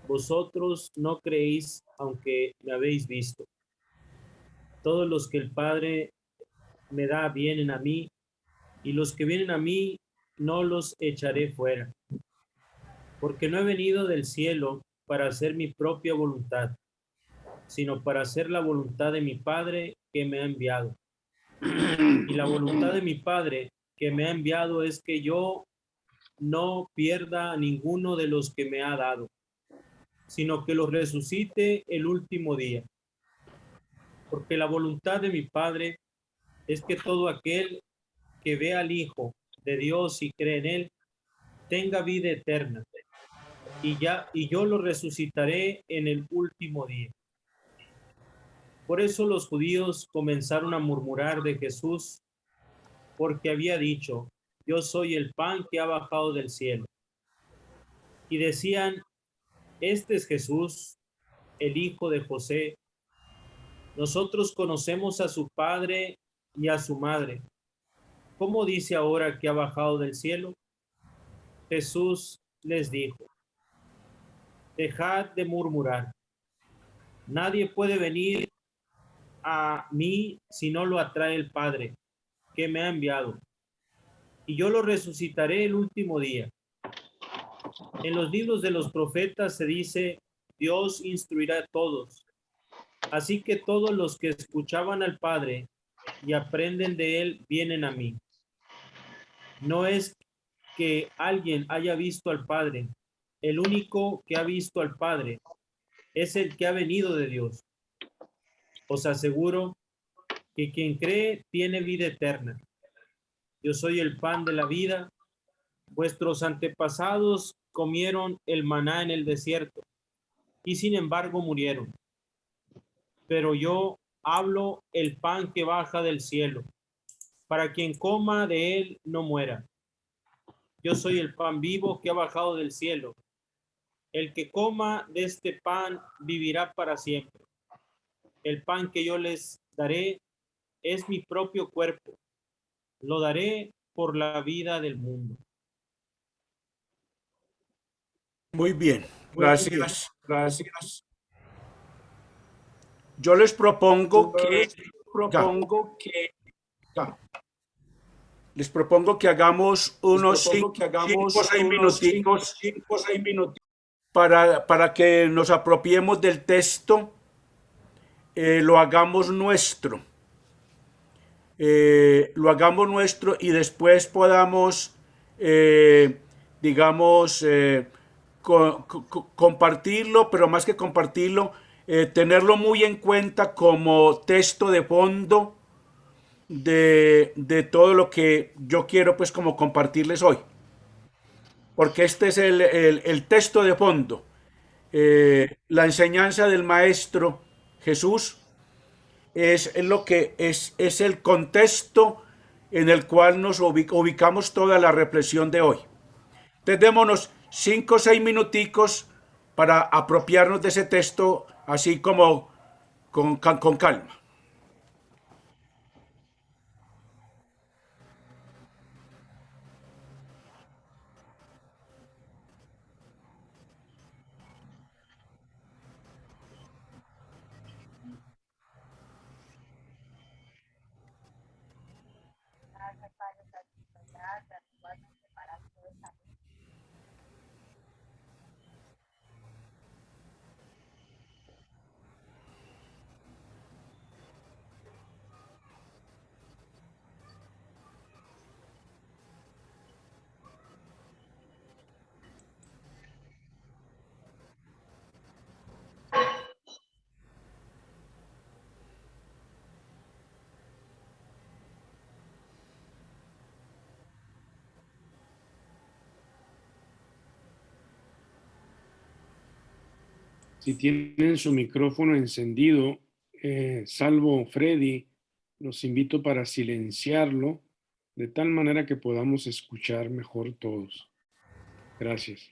vosotros no creéis aunque me habéis visto. Todos los que el Padre me da vienen a mí, y los que vienen a mí no los echaré fuera. Porque no he venido del cielo para hacer mi propia voluntad, sino para hacer la voluntad de mi Padre que me ha enviado. Y la voluntad de mi Padre que me ha enviado es que yo no pierda a ninguno de los que me ha dado, sino que los resucite el último día. Porque la voluntad de mi Padre es que todo aquel que ve al Hijo de Dios y cree en Él, tenga vida eterna, y yo lo resucitaré en el último día. Por eso los judíos comenzaron a murmurar de Jesús, porque había dicho: yo soy el pan que ha bajado del cielo. Y decían: este es Jesús, el hijo de José. Nosotros conocemos a su padre y a su madre. ¿Cómo dice ahora que ha bajado del cielo? Jesús les dijo: dejad de murmurar. Nadie puede venir a mí si no lo atrae el Padre que me ha enviado, y yo lo resucitaré el último día. En los libros de los profetas se dice: Dios instruirá a todos. Así que todos los que escuchaban al Padre y aprenden de él vienen a mí. No es que alguien haya visto al Padre. El único que ha visto al Padre es el que ha venido de Dios. Os aseguro que quien cree tiene vida eterna. Yo soy el pan de la vida. Vuestros antepasados comieron el maná en el desierto y sin embargo murieron. Pero yo hablo el pan que baja del cielo, para quien coma de él no muera. Yo soy el pan vivo que ha bajado del cielo. El que coma de este pan vivirá para siempre. El pan que yo les daré es mi propio cuerpo. Lo daré por la vida del mundo. Muy bien, gracias. Gracias. Yo les propongo que hagamos unos 5 o 6 minuticos para que nos apropiemos del texto, lo hagamos nuestro. Y después podamos, compartirlo, pero más que compartirlo, tenerlo muy en cuenta como texto de fondo de todo lo que yo quiero pues como compartirles hoy. Porque este es el texto de fondo. La enseñanza del Maestro Jesús es lo que es el contexto en el cual nos ubicamos toda la reflexión de hoy. Entonces démonos 5 o 6 minuticos para apropiarnos de ese texto así como con calma. Si tienen su micrófono encendido, salvo Freddy, los invito para silenciarlo de tal manera que podamos escuchar mejor todos. Gracias.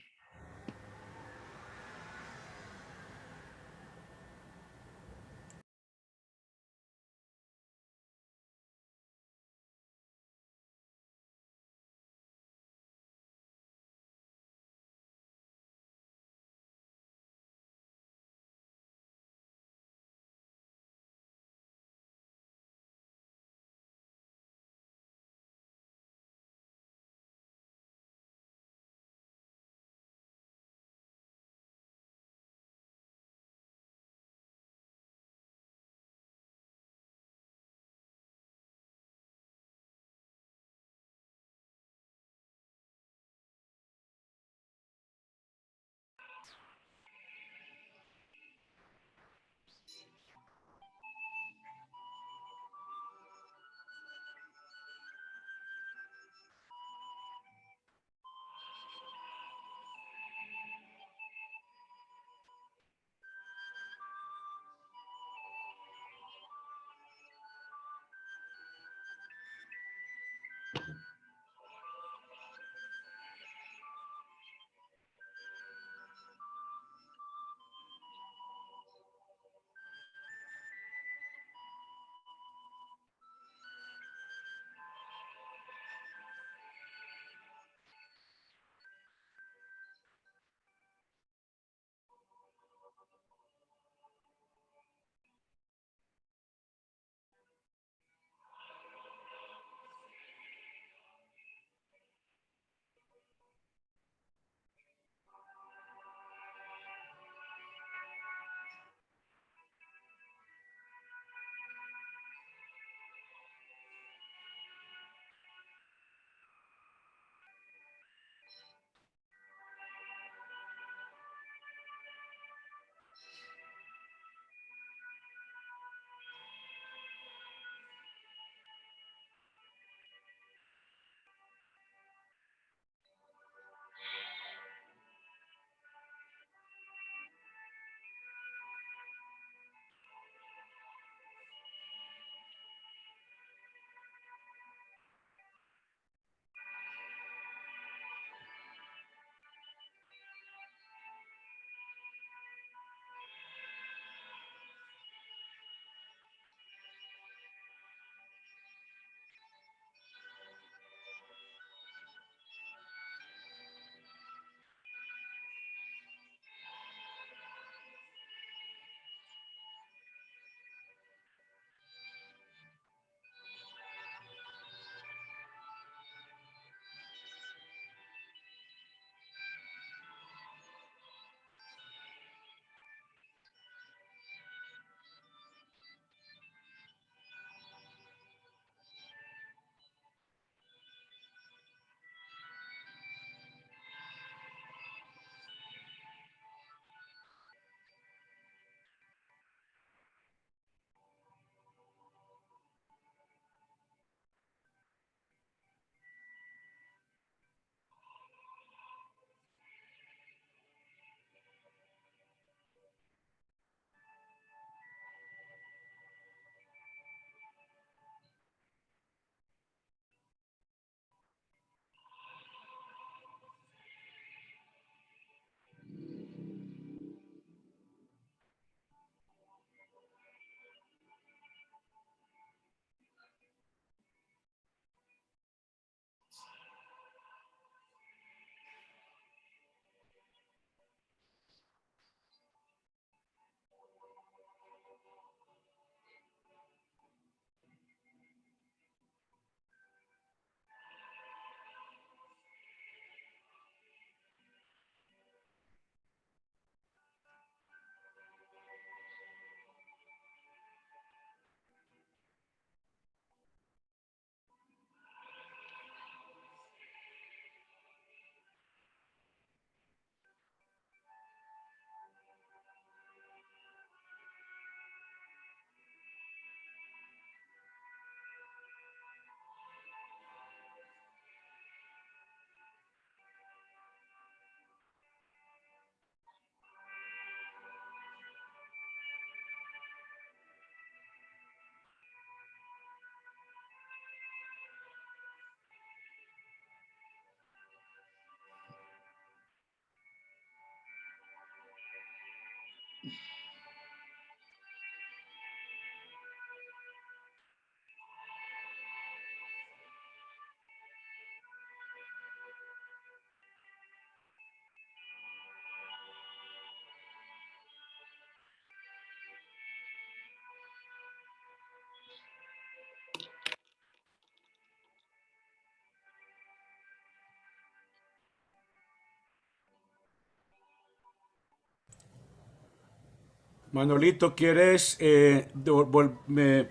Manolito, ¿quieres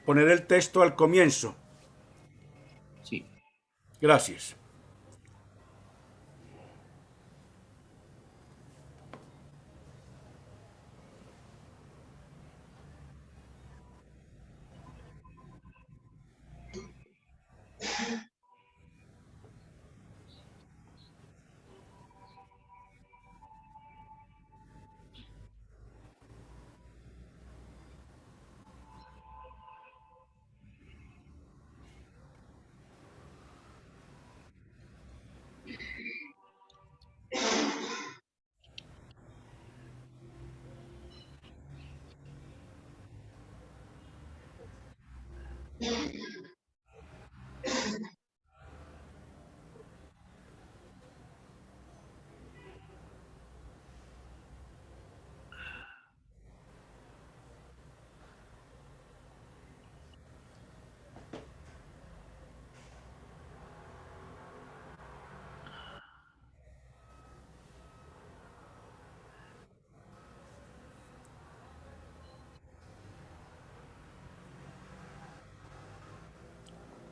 poner el texto al comienzo? Sí. Gracias.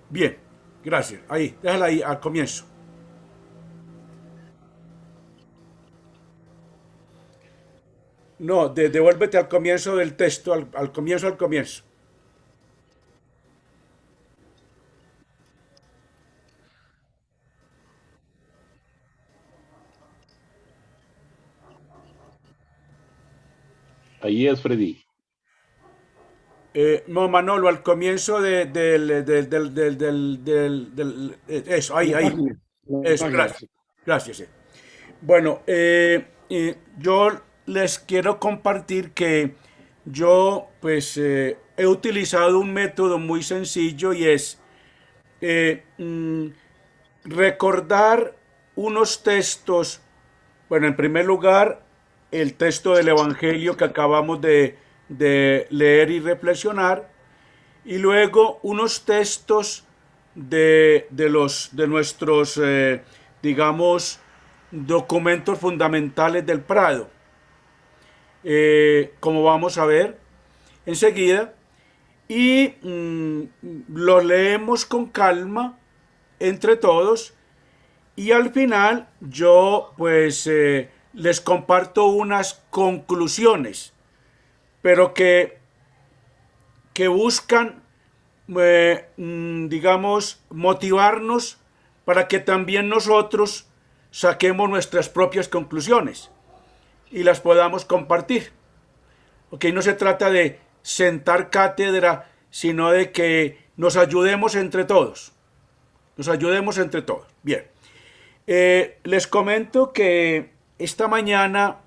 Bien, gracias. Ahí, déjala ahí al comienzo. No, devuélvete al comienzo del texto, al comienzo, al comienzo. Ahí es Freddy. No, Manolo, al comienzo eso, ahí, ahí. Eso, gracias. Gracias. Bueno, yo les quiero compartir que yo, pues, he utilizado un método muy sencillo y es recordar unos textos. Bueno, en primer lugar, el texto del Evangelio que acabamos de leer y reflexionar, y luego unos textos de nuestros, digamos, documentos fundamentales del Prado. Como vamos a ver enseguida, y los leemos con calma entre todos, y al final yo pues les comparto unas conclusiones, pero que buscan, digamos, motivarnos para que también nosotros saquemos nuestras propias conclusiones y las podamos compartir. Ok, no se trata de sentar cátedra, sino de que nos ayudemos entre todos. Nos ayudemos entre todos. Bien. Les comento que esta mañana,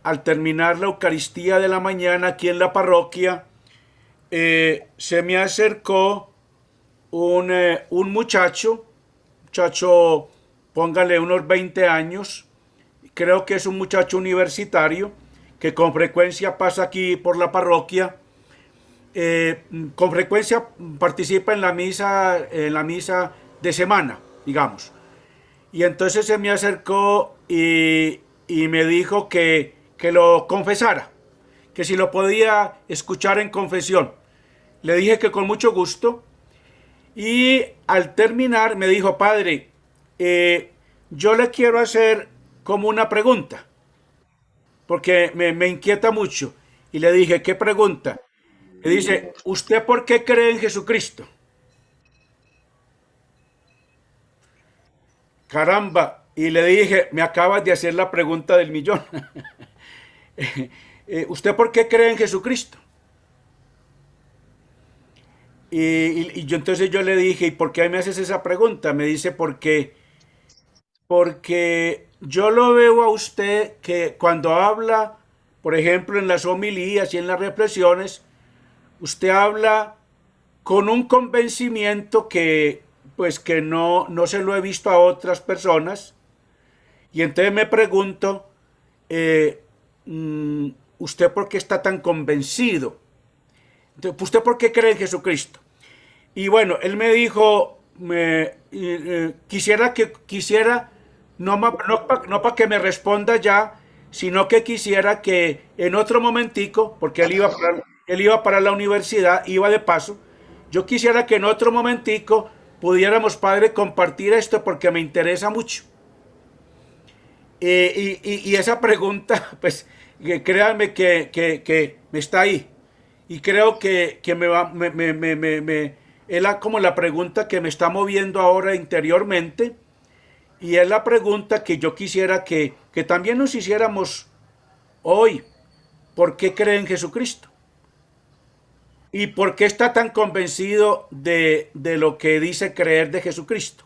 al terminar la Eucaristía de la mañana aquí en la parroquia, se me acercó un muchacho, póngale unos 20 años, creo que es un muchacho universitario, que con frecuencia pasa aquí por la parroquia, con frecuencia participa en la misa de semana, digamos. Y entonces se me acercó y me dijo que lo confesara, que si lo podía escuchar en confesión. Le dije que con mucho gusto, y al terminar me dijo: padre, yo le quiero hacer como una pregunta, porque me inquieta mucho. Y le dije: ¿qué pregunta? Le dice: ¿usted por qué cree en Jesucristo? Caramba, y le dije: me acabas de hacer la pregunta del millón. ¿Usted por qué cree en Jesucristo? Y yo entonces yo le dije: ¿y por qué me haces esa pregunta? Me dice: porque yo lo veo a usted que cuando habla, por ejemplo, en las homilías y en las reflexiones, usted habla con un convencimiento que no se lo he visto a otras personas. Y entonces me pregunto, ¿usted por qué está tan convencido? Entonces, ¿usted por qué cree en Jesucristo? Y bueno, él me dijo, quisiera, no para que me responda ya, sino que quisiera que en otro momentico, porque él iba para la universidad, iba de paso, yo quisiera que en otro momentico pudiéramos, Padre, compartir esto porque me interesa mucho. Y esa pregunta, pues, créanme que está ahí. Y creo que es como la pregunta que me está moviendo ahora interiormente. Y es la pregunta que yo quisiera que también nos hiciéramos hoy. ¿Por qué cree en Jesucristo? ¿Y por qué está tan convencido de lo que dice creer de Jesucristo?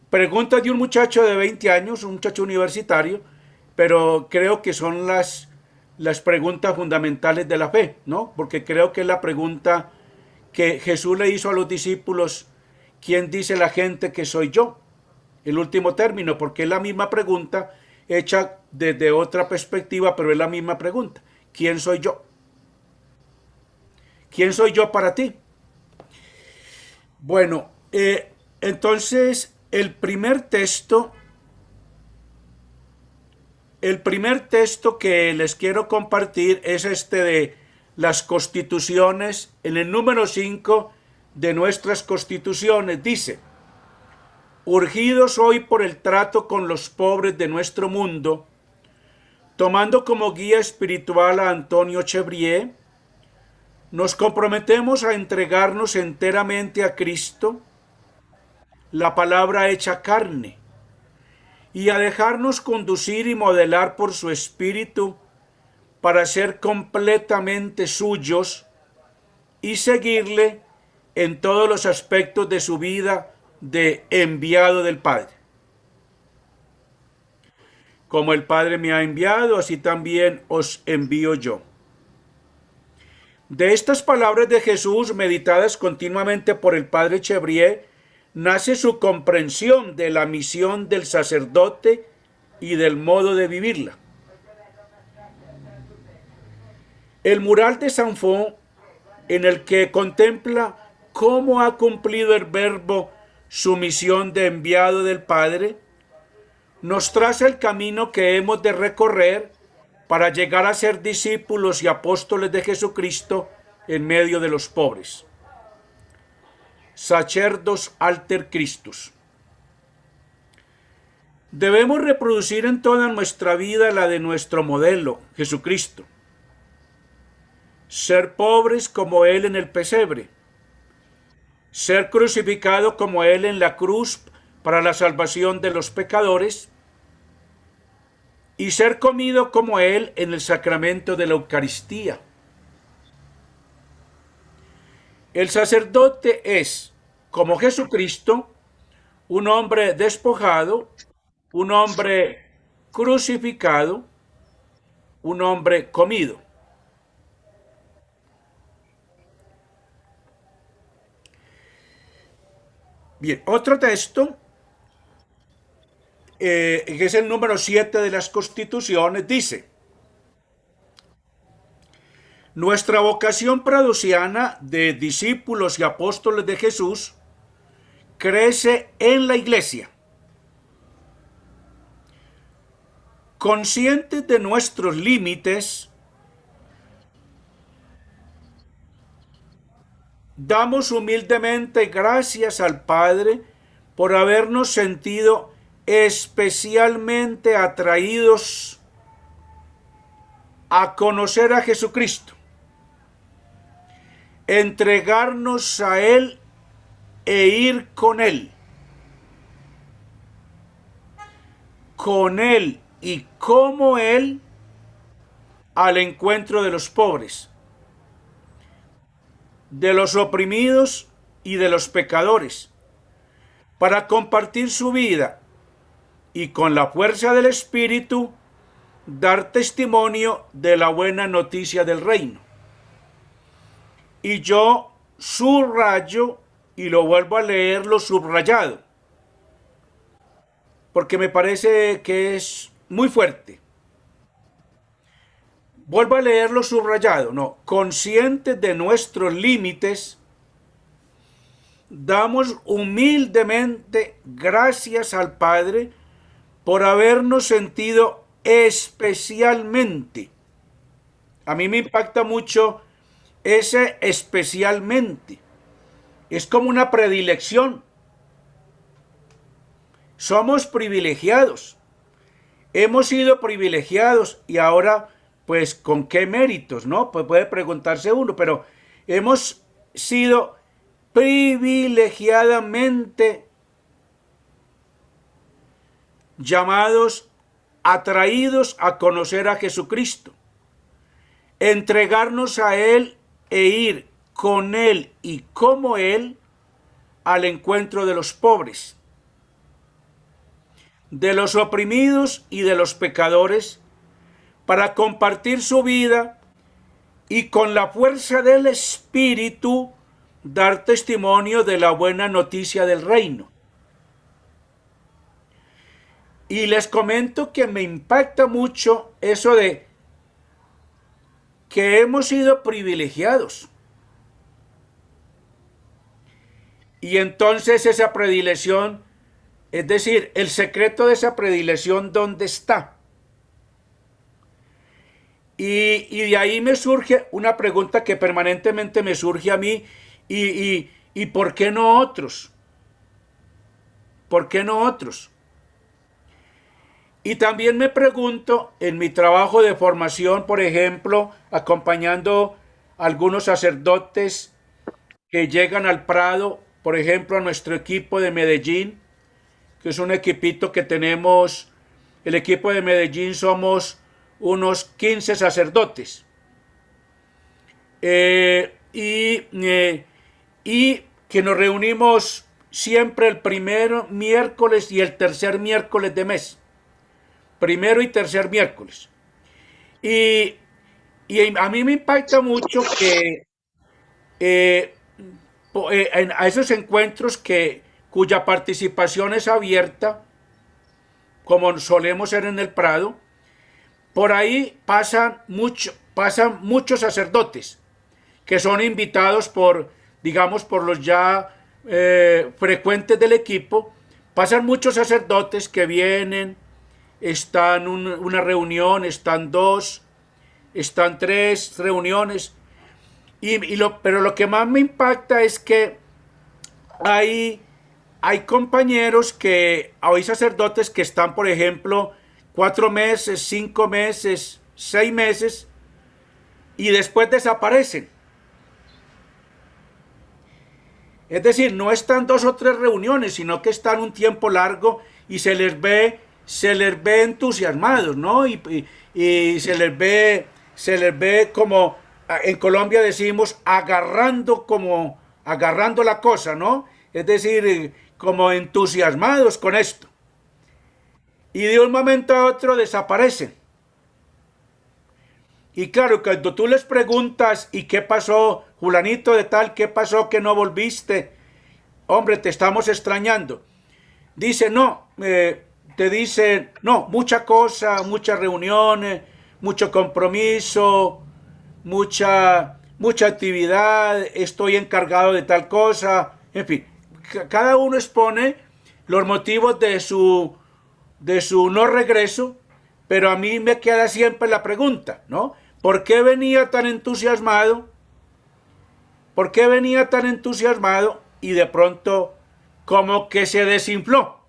Pregunta de un muchacho de 20 años, un muchacho universitario, pero creo que son las preguntas fundamentales de la fe, ¿no? Porque creo que es la pregunta que Jesús le hizo a los discípulos: ¿quién dice la gente que soy yo? El último término, porque es la misma pregunta hecha desde otra perspectiva, pero es la misma pregunta. ¿Quién soy yo? ¿Quién soy yo para ti? Bueno, entonces el primer texto que les quiero compartir es este de las constituciones, en el número 5 de nuestras constituciones. Dice: urgidos hoy por el trato con los pobres de nuestro mundo, tomando como guía espiritual a Antonio Chevrier, nos comprometemos a entregarnos enteramente a Cristo, la palabra hecha carne, y a dejarnos conducir y modelar por su Espíritu para ser completamente suyos y seguirle en todos los aspectos de su vida de enviado del Padre. Como el Padre me ha enviado, así también os envío yo. De estas palabras de Jesús, meditadas continuamente por el Padre Chevrier, nace su comprensión de la misión del sacerdote y del modo de vivirla. El mural de Saint-Fond, en el que contempla cómo ha cumplido el Verbo su misión de enviado del Padre, nos traza el camino que hemos de recorrer para llegar a ser discípulos y apóstoles de Jesucristo en medio de los pobres. Sacerdos alter Christus. Debemos reproducir en toda nuestra vida la de nuestro modelo, Jesucristo. Ser pobres como Él en el pesebre. Ser crucificado como Él en la cruz para la salvación de los pecadores. Y ser comido como Él en el sacramento de la Eucaristía. El sacerdote es, como Jesucristo, un hombre despojado, un hombre crucificado, un hombre comido. Bien, otro texto, que es el número 7 de las Constituciones, dice: nuestra vocación pradosiana de discípulos y apóstoles de Jesús crece en la Iglesia. Conscientes de nuestros límites, damos humildemente gracias al Padre por habernos sentido especialmente atraídos a conocer a Jesucristo, entregarnos a Él e ir con Él y como Él al encuentro de los pobres, de los oprimidos y de los pecadores, para compartir su vida y con la fuerza del Espíritu dar testimonio de la buena noticia del reino. Y yo subrayo y lo vuelvo a leer lo subrayado, porque me parece que es muy fuerte. Vuelvo a leerlo subrayado, no, conscientes de nuestros límites, damos humildemente gracias al Padre por habernos sentido especialmente. A mí me impacta mucho ese especialmente. Es como una predilección. Somos privilegiados. Hemos sido privilegiados y ahora, pues, ¿con qué méritos, no? Pues puede preguntarse uno, pero hemos sido privilegiadamente llamados, atraídos a conocer a Jesucristo, entregarnos a Él e ir con Él y como Él al encuentro de los pobres, de los oprimidos y de los pecadores, para compartir su vida y con la fuerza del Espíritu dar testimonio de la buena noticia del reino. Y les comento que me impacta mucho eso de que hemos sido privilegiados. Y entonces esa predilección, es decir, el secreto de esa predilección, ¿dónde está? Y de ahí me surge una pregunta que permanentemente me surge a mí, ¿y por qué no otros? ¿Por qué no otros? Y también me pregunto, en mi trabajo de formación, por ejemplo, acompañando a algunos sacerdotes que llegan al Prado, por ejemplo, a nuestro equipo de Medellín, que es un equipito que tenemos, el equipo de Medellín somos unos 15 sacerdotes. Y que nos reunimos siempre el primer miércoles y el tercer miércoles de mes. Primero y tercer miércoles. Y a mí me impacta mucho que a esos encuentros cuya participación es abierta, como solemos ser en el Prado, por ahí pasan muchos sacerdotes que son invitados por los ya frecuentes del equipo. Pasan muchos sacerdotes que vienen, están una reunión, están dos, están tres reuniones, pero lo que más me impacta es que hay compañeros hay sacerdotes que están, por ejemplo, 4 meses, 5 meses, 6 meses, y después desaparecen. Es decir, no están 2 o 3 reuniones, sino que están un tiempo largo y se les ve entusiasmados, ¿no? Y se les ve como en Colombia decimos agarrando la cosa, ¿no? Es decir, como entusiasmados con esto. Y de un momento a otro desaparecen. Y claro, cuando tú les preguntas, ¿y qué pasó, fulanito de tal? ¿Qué pasó que no volviste? Hombre, te estamos extrañando. Dice, no, te dicen, no, mucha cosa, muchas reuniones, mucho compromiso, mucha actividad, estoy encargado de tal cosa, en fin, cada uno expone los motivos de su no regreso, pero a mí me queda siempre la pregunta, ¿no? ¿Por qué venía tan entusiasmado? ¿Por qué venía tan entusiasmado y de pronto como que se desinfló?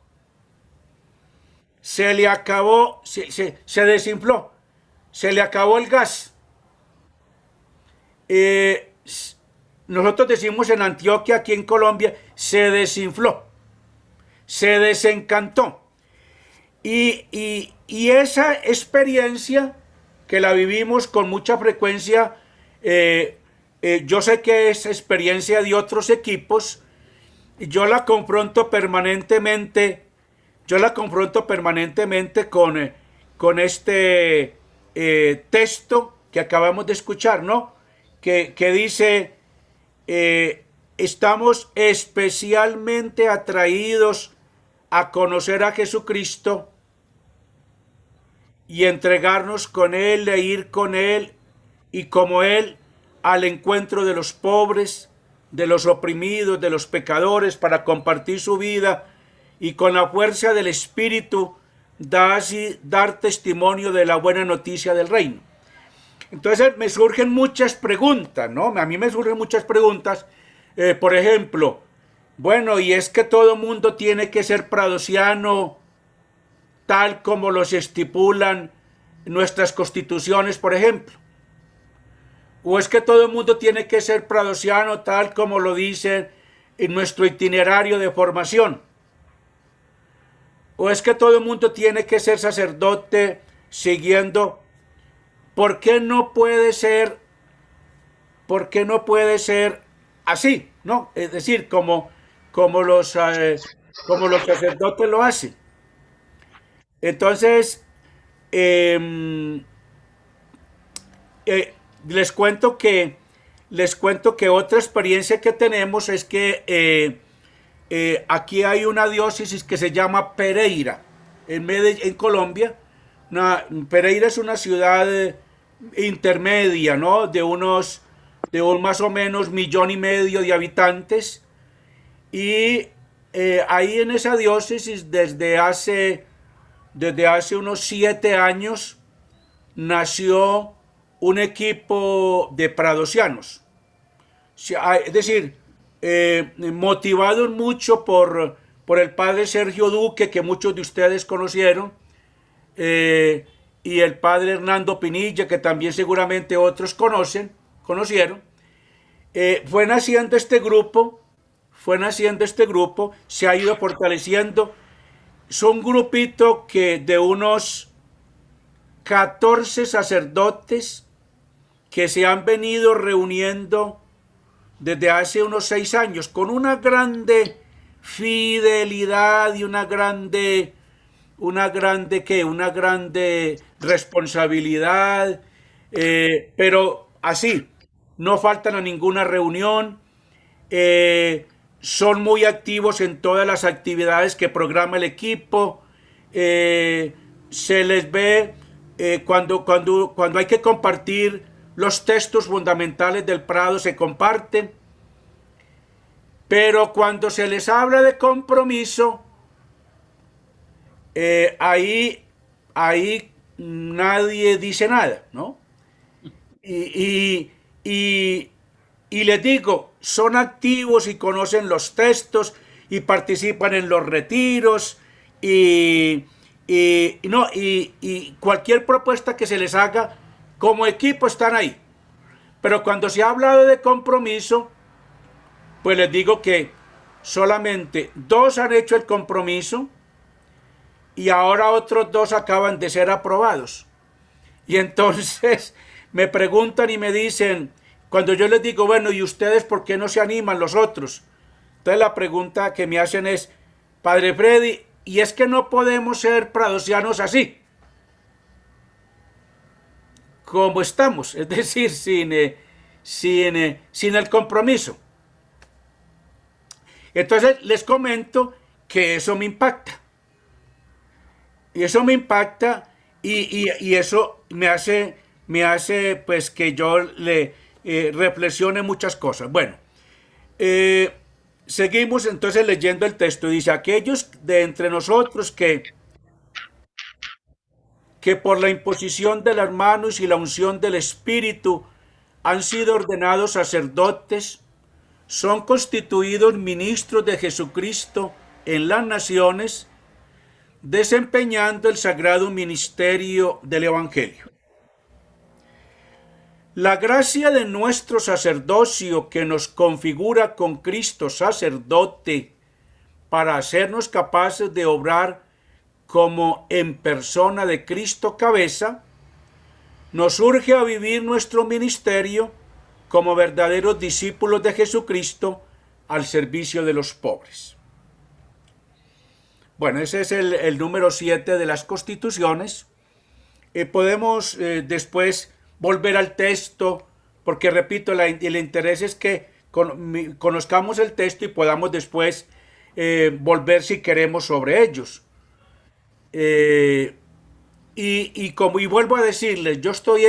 Se le acabó, se desinfló, se le acabó el gas. Nosotros decimos en Antioquia, aquí en Colombia, se desinfló, se desencantó. Y esa experiencia que la vivimos con mucha frecuencia, yo sé que es experiencia de otros equipos, y yo la confronto permanentemente con este texto que acabamos de escuchar, ¿no? Que dice, estamos especialmente atraídos a conocer a Jesucristo y entregarnos con Él, e ir con Él y como Él al encuentro de los pobres, de los oprimidos, de los pecadores, para compartir su vida y con la fuerza del Espíritu dar testimonio de la buena noticia del reino. Entonces me surgen muchas preguntas, ¿no? A mí me surgen muchas preguntas. Por ejemplo, bueno, y es que todo mundo tiene que ser pradosiano tal como los estipulan nuestras constituciones, por ejemplo. O es que todo el mundo tiene que ser pradosiano tal como lo dice en nuestro itinerario de formación. O es que todo el mundo tiene que ser sacerdote siguiendo. ¿Por qué no puede ser? ¿Por qué no puede ser así? ¿No? Es decir, como los sacerdotes lo hacen. Entonces, les cuento que otra experiencia que tenemos es que aquí hay una diócesis que se llama Pereira, en Colombia. Pereira es una ciudad intermedia, ¿no? De un más o menos 1,5 millones de habitantes. Y ahí en esa diócesis desde hace unos 7 años nació un equipo de pradosianos. Es decir, motivados mucho por el padre Sergio Duque, que muchos de ustedes conocieron, y el padre Hernando Pinilla, que también seguramente otros conocieron. Fue naciendo este grupo, se ha ido fortaleciendo. Son un grupito de unos 14 sacerdotes que se han venido reuniendo desde hace unos 6 años con una grande fidelidad y una grande responsabilidad, pero así, no faltan a ninguna reunión, son muy activos en todas las actividades que programa el equipo, se les ve cuando hay que compartir los textos fundamentales del Prado, se comparten, pero cuando se les habla de compromiso, ahí nadie dice nada, ¿no? Y les digo, son activos y conocen los textos y participan en los retiros y cualquier propuesta que se les haga como equipo están ahí. Pero cuando se ha hablado de compromiso, pues les digo que solamente 2 han hecho el compromiso y ahora otros 2 acaban de ser aprobados. Y entonces me preguntan y me dicen, cuando yo les digo, bueno, ¿y ustedes por qué no se animan los otros? Entonces la pregunta que me hacen es, Padre Freddy, ¿y es que no podemos ser pradosianos así? Como estamos, es decir, sin el compromiso. Entonces les comento que eso me impacta. Y eso me impacta y eso me hace pues que yo le reflexione muchas cosas. Bueno, seguimos entonces leyendo el texto. Dice, aquellos de entre nosotros que por la imposición de las manos y la unción del Espíritu han sido ordenados sacerdotes, son constituidos ministros de Jesucristo en las naciones, desempeñando el sagrado ministerio del Evangelio. La gracia de nuestro sacerdocio que nos configura con Cristo sacerdote para hacernos capaces de obrar como en persona de Cristo cabeza, nos urge a vivir nuestro ministerio como verdaderos discípulos de Jesucristo al servicio de los pobres. Bueno, ese es el número 7 de las Constituciones. Podemos después volver al texto, porque repito, el interés es que conozcamos el texto y podamos después volver si queremos sobre ellos. Y vuelvo a decirles, yo estoy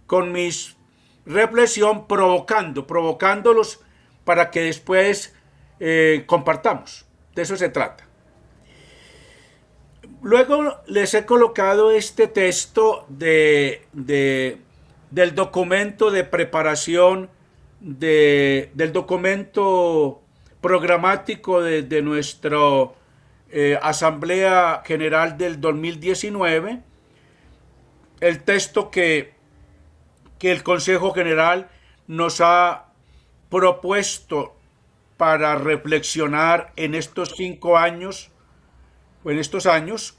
con mis reflexión provocándolos para que después compartamos. De eso se trata. Luego les he colocado este texto del documento de preparación, del documento programático de nuestra Asamblea General del 2019, el texto que el Consejo General nos ha propuesto para reflexionar en estos 5 años, o en estos años,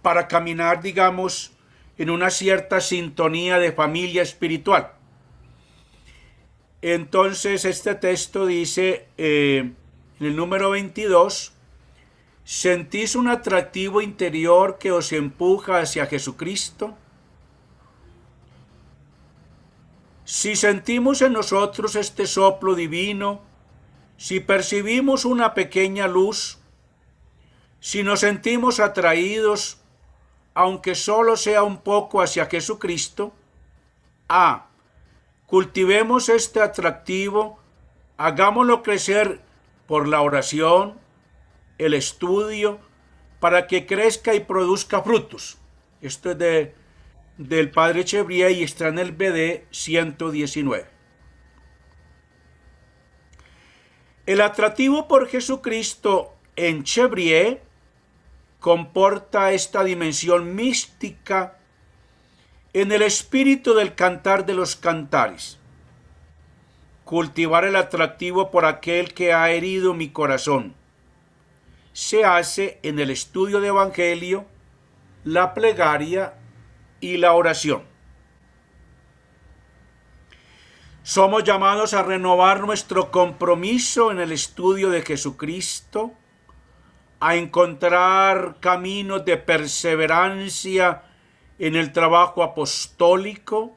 para caminar, digamos, en una cierta sintonía de familia espiritual. Entonces, este texto dice, en el número 22, ¿sentís un atractivo interior que os empuja hacia Jesucristo? Si sentimos en nosotros este soplo divino, si percibimos una pequeña luz, si nos sentimos atraídos, aunque solo sea un poco hacia Jesucristo, cultivemos este atractivo, hagámoslo crecer por la oración, el estudio, para que crezca y produzca frutos. Esto es del Padre Chevrier y está en el BD 119. El atractivo por Jesucristo en Chevrier comporta esta dimensión mística en el espíritu del cantar de los cantares. Cultivar el atractivo por aquel que ha herido mi corazón se hace en el estudio de Evangelio, la plegaria y la oración. Somos llamados a renovar nuestro compromiso en el estudio de Jesucristo, a encontrar caminos de perseverancia en el trabajo apostólico,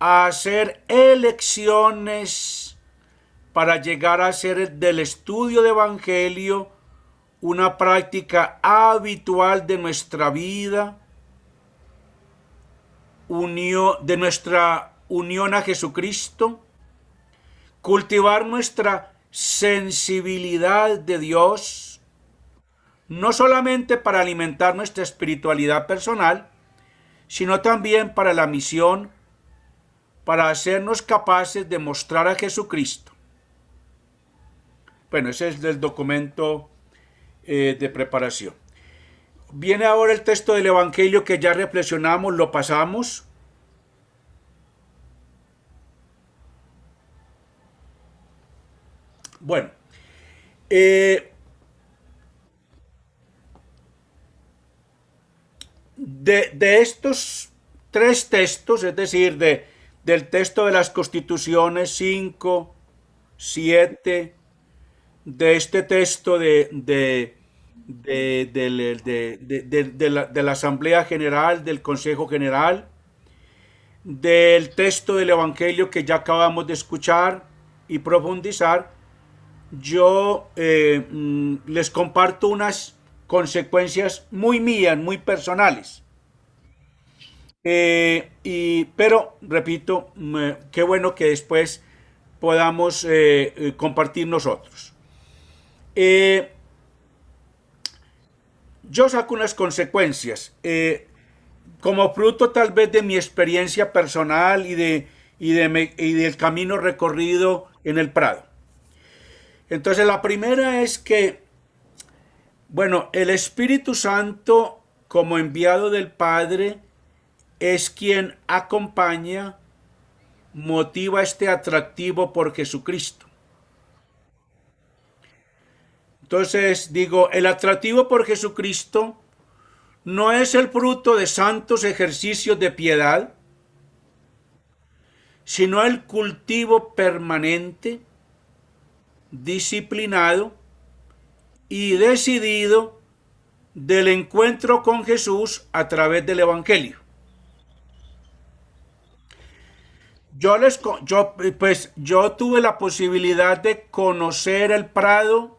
a hacer elecciones para llegar a hacer del estudio de Evangelio una práctica habitual de nuestra vida, de nuestra unión a Jesucristo, cultivar nuestra sensibilidad de Dios, no solamente para alimentar nuestra espiritualidad personal, sino también para la misión, para hacernos capaces de mostrar a Jesucristo. Bueno, ese es del documento de preparación. Viene ahora el texto del Evangelio que ya reflexionamos, lo pasamos. Bueno, de estos 3 textos, es decir, del texto de las Constituciones 5, 7, de este texto de la Asamblea General, del Consejo General, del texto del Evangelio que ya acabamos de escuchar y profundizar, yo les comparto unas consecuencias muy mías, muy personales. Pero, repito, qué bueno que después podamos compartir nosotros. Yo saco unas consecuencias como fruto tal vez de mi experiencia personal y del camino recorrido en el Prado. Entonces la primera es que, bueno, el Espíritu Santo como enviado del Padre es quien acompaña, motiva este atractivo por Jesucristo. Entonces digo, el atractivo por Jesucristo no es el fruto de santos ejercicios de piedad, sino el cultivo permanente, disciplinado y decidido del encuentro con Jesús a través del Evangelio. Yo tuve la posibilidad de conocer el Prado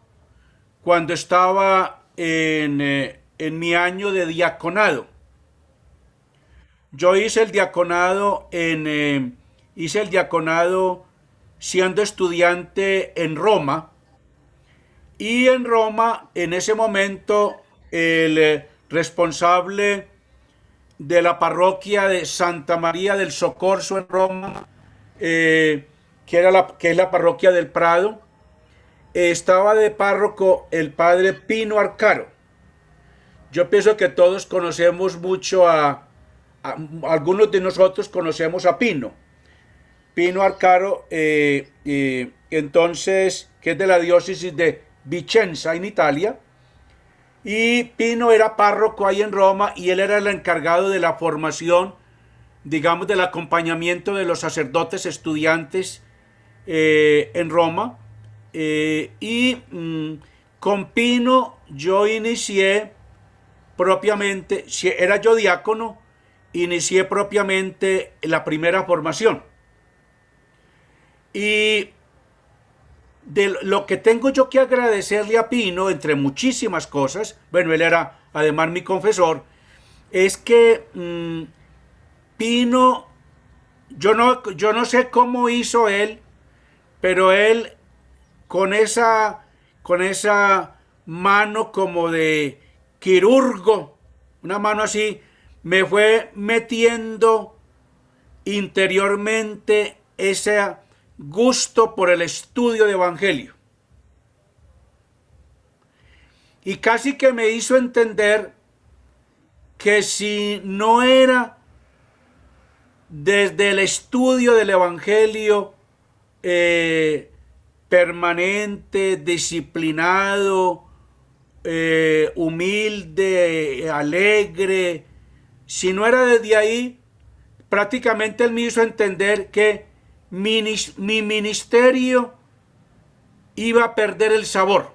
cuando estaba en mi año de diaconado. Yo hice el diaconado siendo estudiante en Roma, Y en Roma, en ese momento, el responsable de la parroquia de Santa María del Soccorso en Roma, que es la parroquia del Prado, estaba de párroco el padre Pino Arcaro. Yo pienso que todos conocemos mucho algunos de nosotros conocemos a Pino Arcaro, entonces, que es de la diócesis de Vicenza en Italia. Y Pino era párroco ahí en Roma y él era el encargado de la formación, digamos, del acompañamiento de los sacerdotes estudiantes en Roma. Con Pino yo inicié propiamente, era yo diácono, inicié propiamente la primera formación. Y de lo que tengo yo que agradecerle a Pino, entre muchísimas cosas, bueno, él era además mi confesor, es que Pino, yo no sé cómo hizo él, pero él con esa mano como de quirurgo, una mano así, me fue metiendo interiormente ese gusto por el estudio de evangelio. Y casi que me hizo entender que si no era desde el estudio del evangelio permanente, disciplinado, humilde, alegre, si no era desde ahí, prácticamente él me hizo entender que mi ministerio iba a perder el sabor.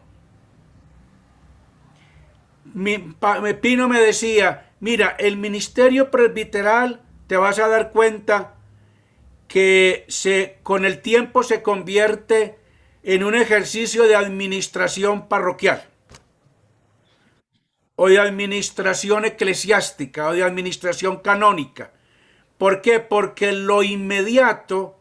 Pino me decía, mira, el ministerio presbiteral te vas a dar cuenta que con el tiempo se convierte en un ejercicio de administración parroquial o de administración eclesiástica o de administración canónica. ¿Por qué? Porque lo inmediato,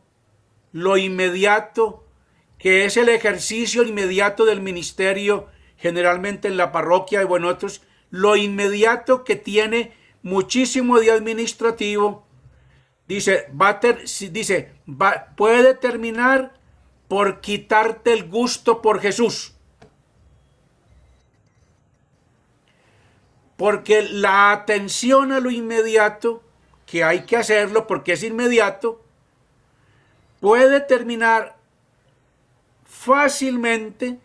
que es el ejercicio inmediato del ministerio, generalmente en la parroquia y bueno, otros, lo inmediato que tiene muchísimo de administrativo, puede terminar por quitarte el gusto por Jesús. Porque la atención a lo inmediato, que hay que hacerlo porque es inmediato, puede terminar fácilmente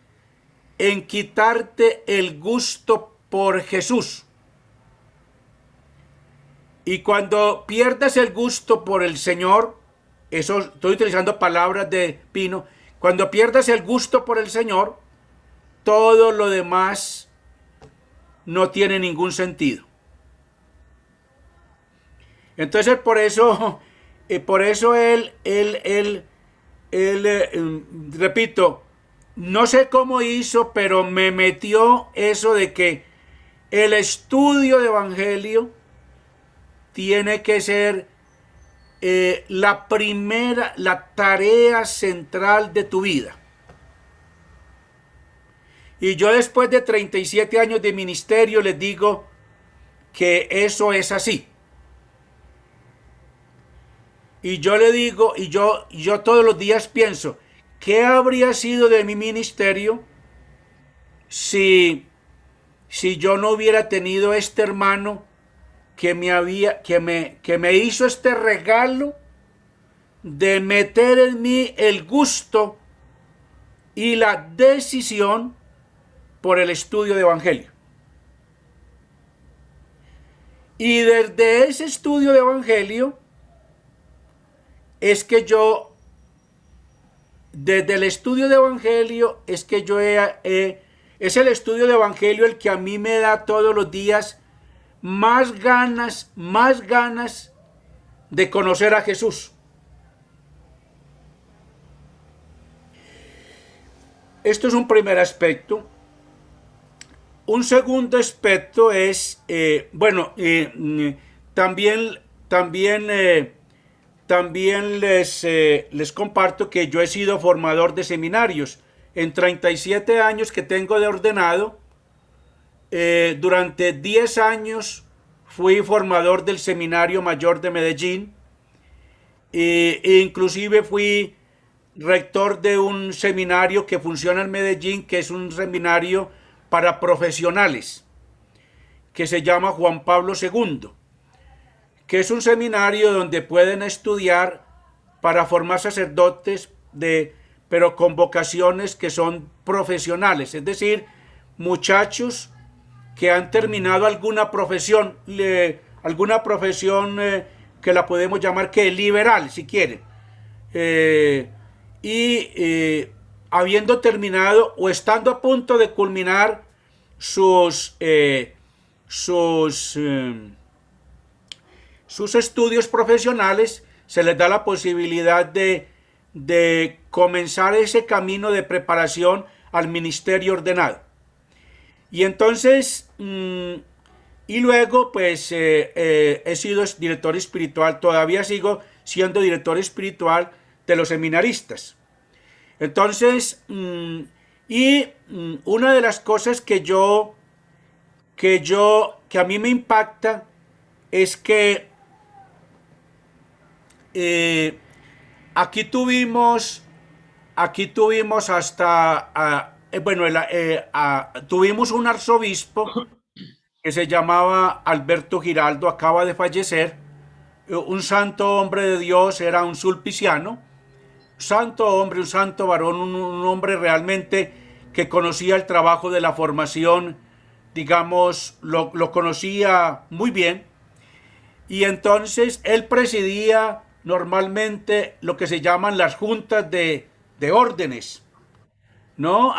en quitarte el gusto por Jesús. Y cuando pierdas el gusto por el Señor, eso estoy utilizando palabras de Pino, cuando pierdas el gusto por el Señor, todo lo demás no tiene ningún sentido. Entonces por eso él, repito, no sé cómo hizo, pero me metió eso de que el estudio de evangelio tiene que ser la tarea central de tu vida. Y yo después de 37 años de ministerio les digo que eso es así. Y yo le digo, y yo todos los días pienso, ¿qué habría sido de mi ministerio si yo no hubiera tenido este hermano que me hizo este regalo de meter en mí el gusto y la decisión por el estudio de evangelio? Y desde ese estudio de evangelio es que yo, desde el estudio de evangelio, es que yo es el estudio de evangelio el que a mí me da todos los días más ganas de conocer a Jesús. Esto es un primer aspecto. Un segundo aspecto es, también les comparto que yo he sido formador de seminarios. en 37 años que tengo de ordenado, durante 10 años fui formador del Seminario Mayor de Medellín, e inclusive fui rector de un seminario que funciona en Medellín, que es un seminario para profesionales, que se llama Juan Pablo II, que es un seminario donde pueden estudiar para formar sacerdotes, pero con vocaciones que son profesionales, es decir, muchachos que han terminado alguna profesión, que la podemos llamar que liberal, si quieren, habiendo terminado o estando a punto de culminar sus estudios profesionales, se les da la posibilidad de comenzar ese camino de preparación al ministerio ordenado. Y entonces, y luego pues he sido director espiritual, todavía sigo siendo director espiritual de los seminaristas. Entonces, una de las cosas que a mí me impacta es que aquí tuvimos hasta, tuvimos un arzobispo que se llamaba Alberto Giraldo, acaba de fallecer, un santo hombre de Dios, era un sulpiciano, santo hombre, un santo varón, un hombre realmente que conocía el trabajo de la formación, digamos, lo conocía muy bien, y entonces él presidía normalmente lo que se llaman las juntas de órdenes, ¿no?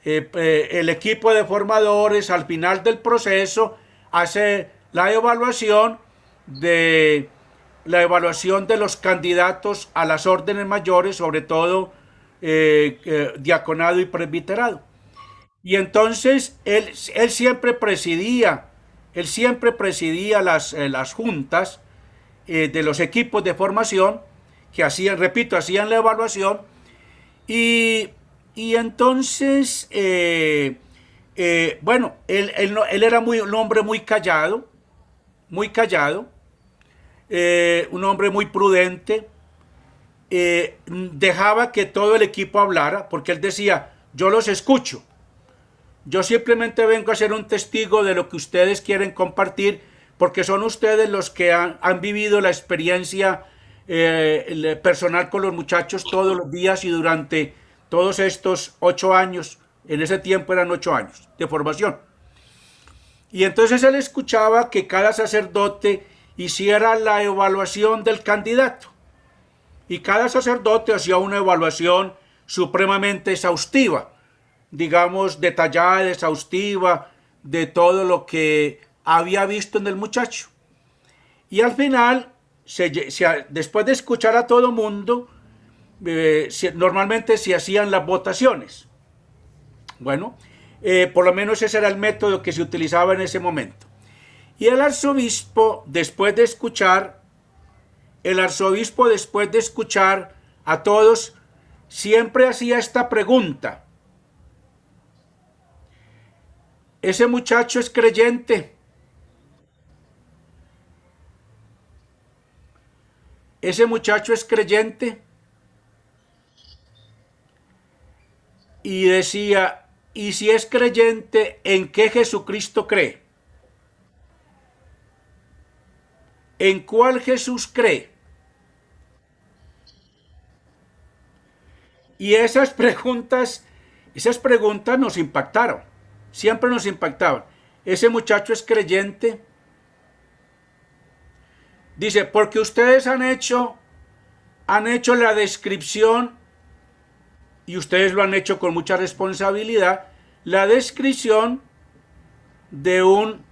El equipo de formadores al final del proceso hace la evaluación de los candidatos a las órdenes mayores, sobre todo diaconado y presbiterado. Y entonces él siempre presidía las juntas de los equipos de formación que hacían la evaluación, y entonces, él era un hombre muy callado, un hombre muy prudente, dejaba que todo el equipo hablara, porque él decía, yo los escucho, yo simplemente vengo a ser un testigo de lo que ustedes quieren compartir, porque son ustedes los que han vivido la experiencia personal con los muchachos todos los días y durante todos estos 8 años, en ese tiempo eran 8 años de formación. Y entonces él escuchaba que cada sacerdote hiciera la evaluación del candidato. Y cada sacerdote hacía una evaluación supremamente exhaustiva, digamos, detallada, exhaustiva, de todo lo que había visto en el muchacho. Y al final, después de escuchar a todo mundo, normalmente se hacían las votaciones. Bueno, por lo menos ese era el método que se utilizaba en ese momento. Y el arzobispo, después de escuchar a todos, siempre hacía esta pregunta: ¿ese muchacho es creyente? ¿Ese muchacho es creyente? Y decía, ¿y si es creyente, en qué Jesucristo cree? ¿En cuál Jesús cree? Y esas preguntas nos impactaron, siempre nos impactaban. ¿Ese muchacho es creyente? Dice, porque ustedes han hecho la descripción, y ustedes lo han hecho con mucha responsabilidad, la descripción de un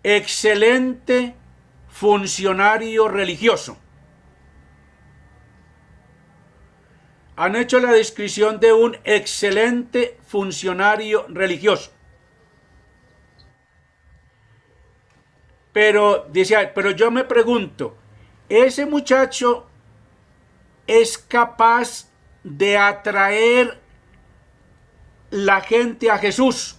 excelente funcionario religioso. Han hecho la descripción de un excelente funcionario religioso. Pero, pero yo me pregunto, ¿ese muchacho es capaz de atraer la gente a Jesús.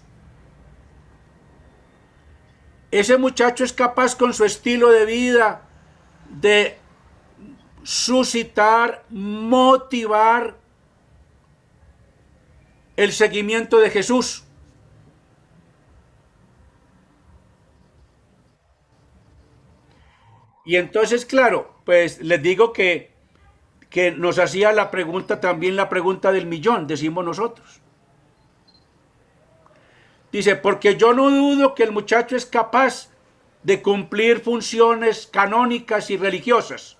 Ese muchacho es capaz con su estilo de vida de suscitar, motivar el seguimiento de Jesús. Y entonces, claro, pues les digo que nos hacía la pregunta, también la pregunta del millón, decimos nosotros. Dice, porque yo no dudo que el muchacho es capaz de cumplir funciones canónicas y religiosas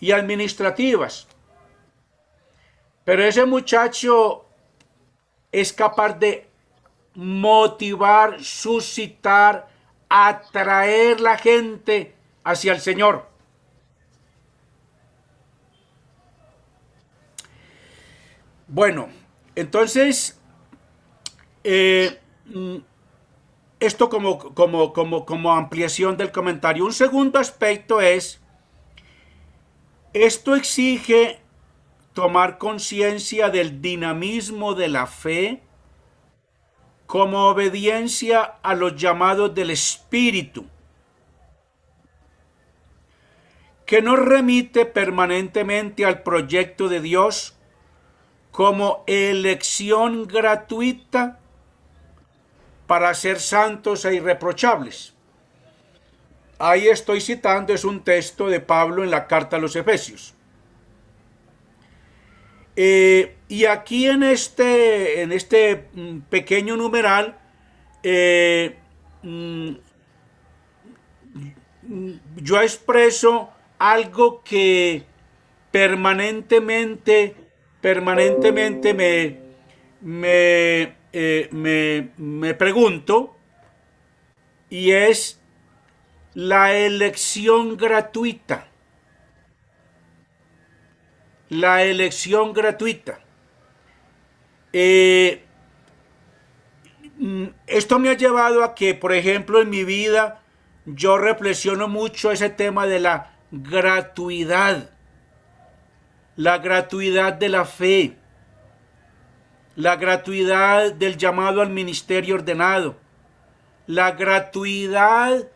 y administrativas. Pero ese muchacho es capaz de motivar, suscitar, atraer la gente hacia el Señor. Bueno, entonces, esto como ampliación del comentario. Un segundo aspecto es, esto exige tomar conciencia del dinamismo de la fe como obediencia a los llamados del Espíritu, que nos remite permanentemente al proyecto de Dios como elección gratuita para ser santos e irreprochables. Ahí estoy citando, es un texto de Pablo en la carta a los Efesios. Y aquí en este pequeño numeral, yo expreso algo que permanentemente me pregunto, y es la elección gratuita. La elección gratuita. Esto me ha llevado a que, por ejemplo, en mi vida yo reflexiono mucho ese tema de la gratuidad de la fe, la gratuidad del llamado al ministerio ordenado, la gratuidad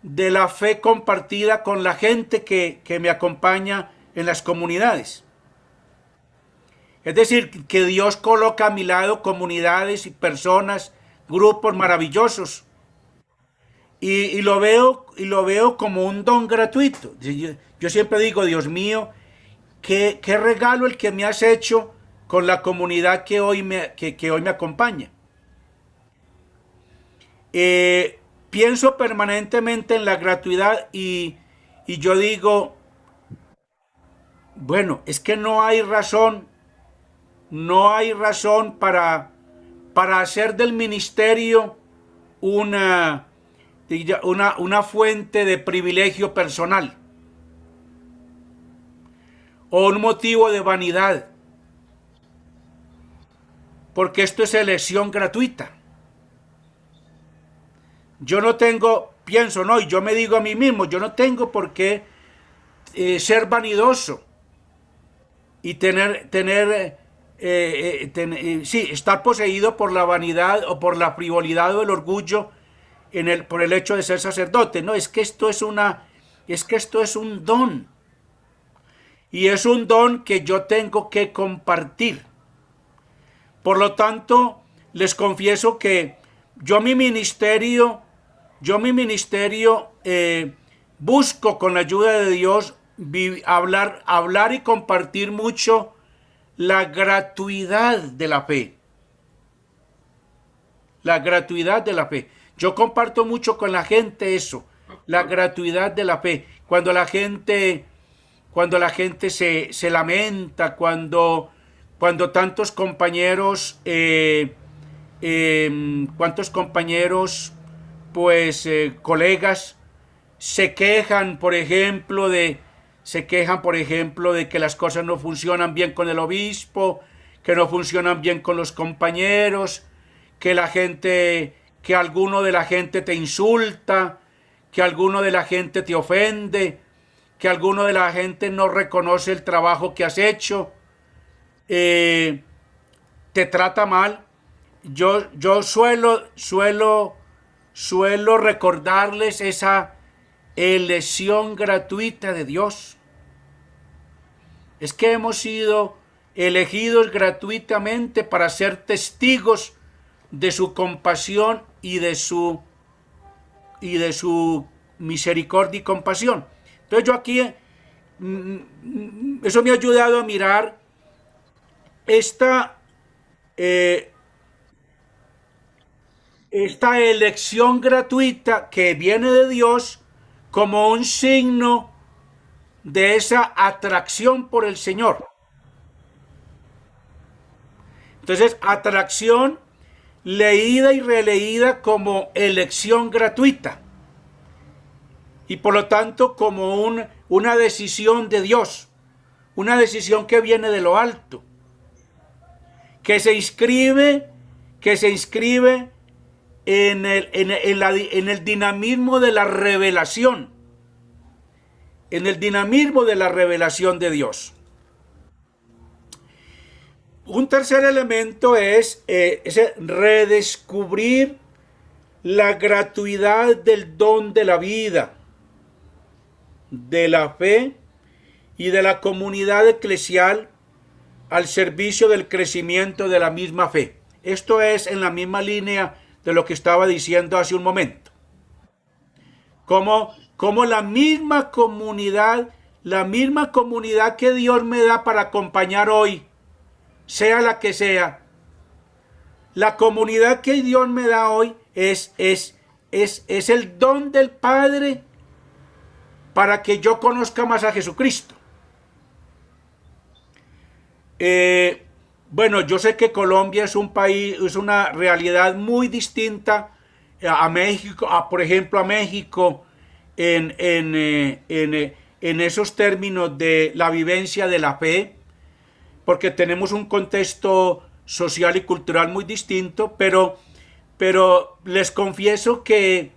de la fe compartida con la gente que me acompaña en las comunidades. Es decir, que Dios coloca a mi lado comunidades y personas, grupos maravillosos. Y lo veo como un don gratuito. Yo siempre digo, Dios mío, qué regalo el que me has hecho con la comunidad que hoy me acompaña. Pienso permanentemente en la gratuidad y yo digo, bueno, es que no hay razón para hacer del ministerio una fuente de privilegio personal o un motivo de vanidad, porque esto es elección gratuita. Yo no tengo, y yo me digo a mí mismo, yo no tengo por qué ser vanidoso y estar poseído por la vanidad o por la frivolidad o el orgullo por el hecho de ser sacerdote. No, es que esto es un don. Y es un don que yo tengo que compartir. Por lo tanto, les confieso que yo mi ministerio busco con la ayuda de Dios hablar y compartir mucho la gratuidad de la fe. La gratuidad de la fe. Yo comparto mucho con la gente eso, la gratuidad de la fe. Cuando la gente se lamenta, cuando tantos compañeros, colegas, se quejan, por ejemplo, de que las cosas no funcionan bien con el obispo, que no funcionan bien con los compañeros, que alguno de la gente te insulta, que alguno de la gente te ofende, que alguno de la gente no reconoce el trabajo que has hecho. te trata mal, yo suelo recordarles esa elección gratuita de Dios. Es que hemos sido elegidos gratuitamente para ser testigos de su compasión y de su misericordia y compasión. Entonces yo aquí, eso me ha ayudado a mirar esta elección gratuita que viene de Dios como un signo de esa atracción por el Señor. Entonces, atracción leída y releída como elección gratuita. Y por lo tanto como una decisión de Dios. Una decisión que viene de lo alto. Que se inscribe en el dinamismo de la revelación. En el dinamismo de la revelación de Dios. Un tercer elemento es ese redescubrir la gratuidad del don de la vida, de la fe y de la comunidad eclesial al servicio del crecimiento de la misma fe. Esto es en la misma línea de lo que estaba diciendo hace un momento. Como la misma comunidad que Dios me da para acompañar hoy, sea la que sea, la comunidad que Dios me da hoy es el don del Padre para que yo conozca más a Jesucristo. Bueno, yo sé que Colombia es un país, es una realidad muy distinta a México, por ejemplo, a México en esos términos de la vivencia de la fe, porque tenemos un contexto social y cultural muy distinto, pero les confieso que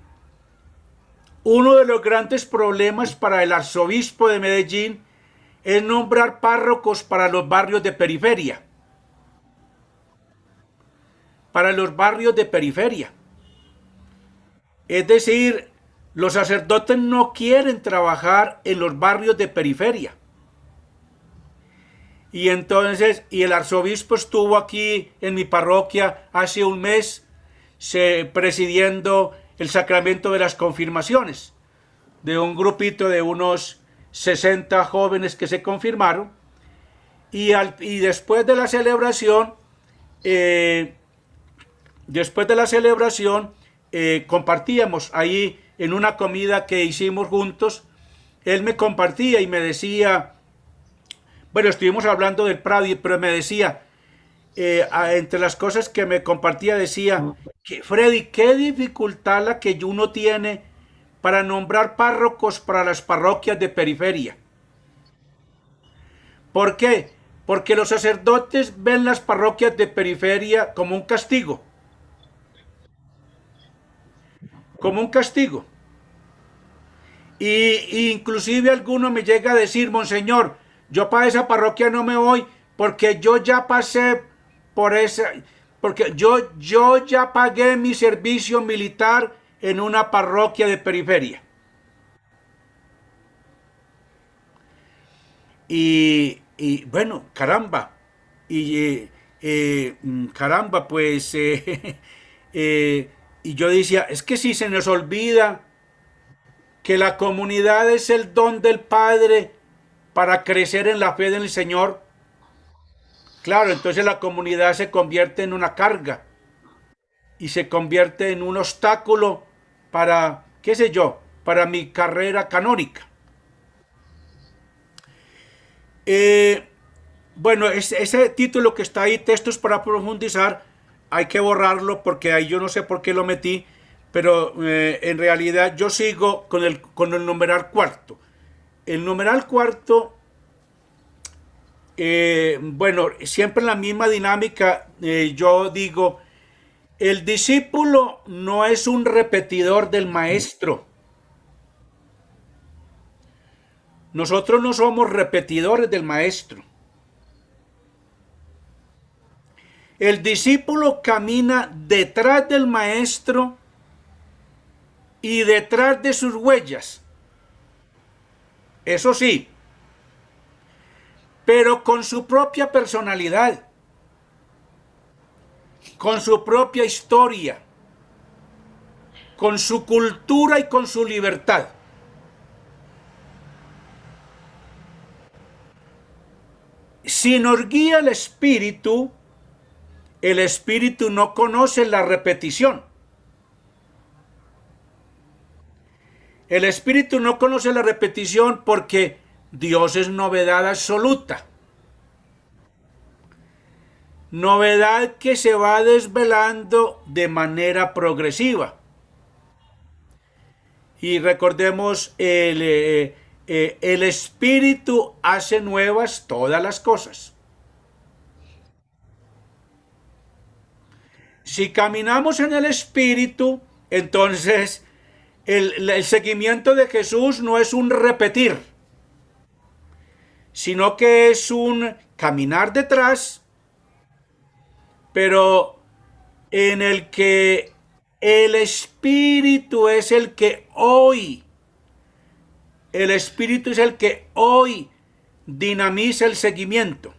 uno de los grandes problemas para el arzobispo de Medellín es nombrar párrocos para los barrios de periferia. Para los barrios de periferia. Es decir, los sacerdotes no quieren trabajar en los barrios de periferia. Y entonces, el arzobispo estuvo aquí en mi parroquia hace un mes presidiendo el sacramento de las confirmaciones de un grupito de unos 60 jóvenes que se confirmaron, y después de la celebración compartíamos ahí en una comida que hicimos juntos. Él me compartía y me decía, bueno, estuvimos hablando del Prado, pero me decía, entre las cosas que me compartía, decía, Freddy, qué dificultad la que uno tiene para nombrar párrocos para las parroquias de periferia. ¿Por qué? Porque los sacerdotes ven las parroquias de periferia como un castigo. Como un castigo. Y inclusive alguno me llega a decir, monseñor, yo para esa parroquia no me voy porque yo ya pasé por esa, porque yo ya pagué mi servicio militar en una parroquia de periferia. Y bueno, caramba, caramba, pues, y yo decía, es que si se nos olvida que la comunidad es el don del Padre para crecer en la fe del Señor, claro, entonces la comunidad se convierte en una carga y se convierte en un obstáculo para, qué sé yo, para mi carrera canónica. Bueno, ese título que está ahí, textos para profundizar, hay que borrarlo porque ahí yo no sé por qué lo metí, pero en realidad yo sigo con el numeral cuarto. El numeral cuarto, bueno, siempre en la misma dinámica, yo digo, el discípulo no es un repetidor del maestro. Nosotros no somos repetidores del maestro. El discípulo camina detrás del maestro y detrás de sus huellas. Eso sí, pero con su propia personalidad, con su propia historia, con su cultura y con su libertad. Si nos guía el Espíritu no conoce la repetición. El Espíritu no conoce la repetición porque Dios es novedad absoluta. Novedad que se va desvelando de manera progresiva. Y recordemos, el Espíritu hace nuevas todas las cosas. Si caminamos en el Espíritu, entonces el seguimiento de Jesús no es un repetir, sino que es un caminar detrás, pero en el que el Espíritu es el que hoy, dinamiza el seguimiento.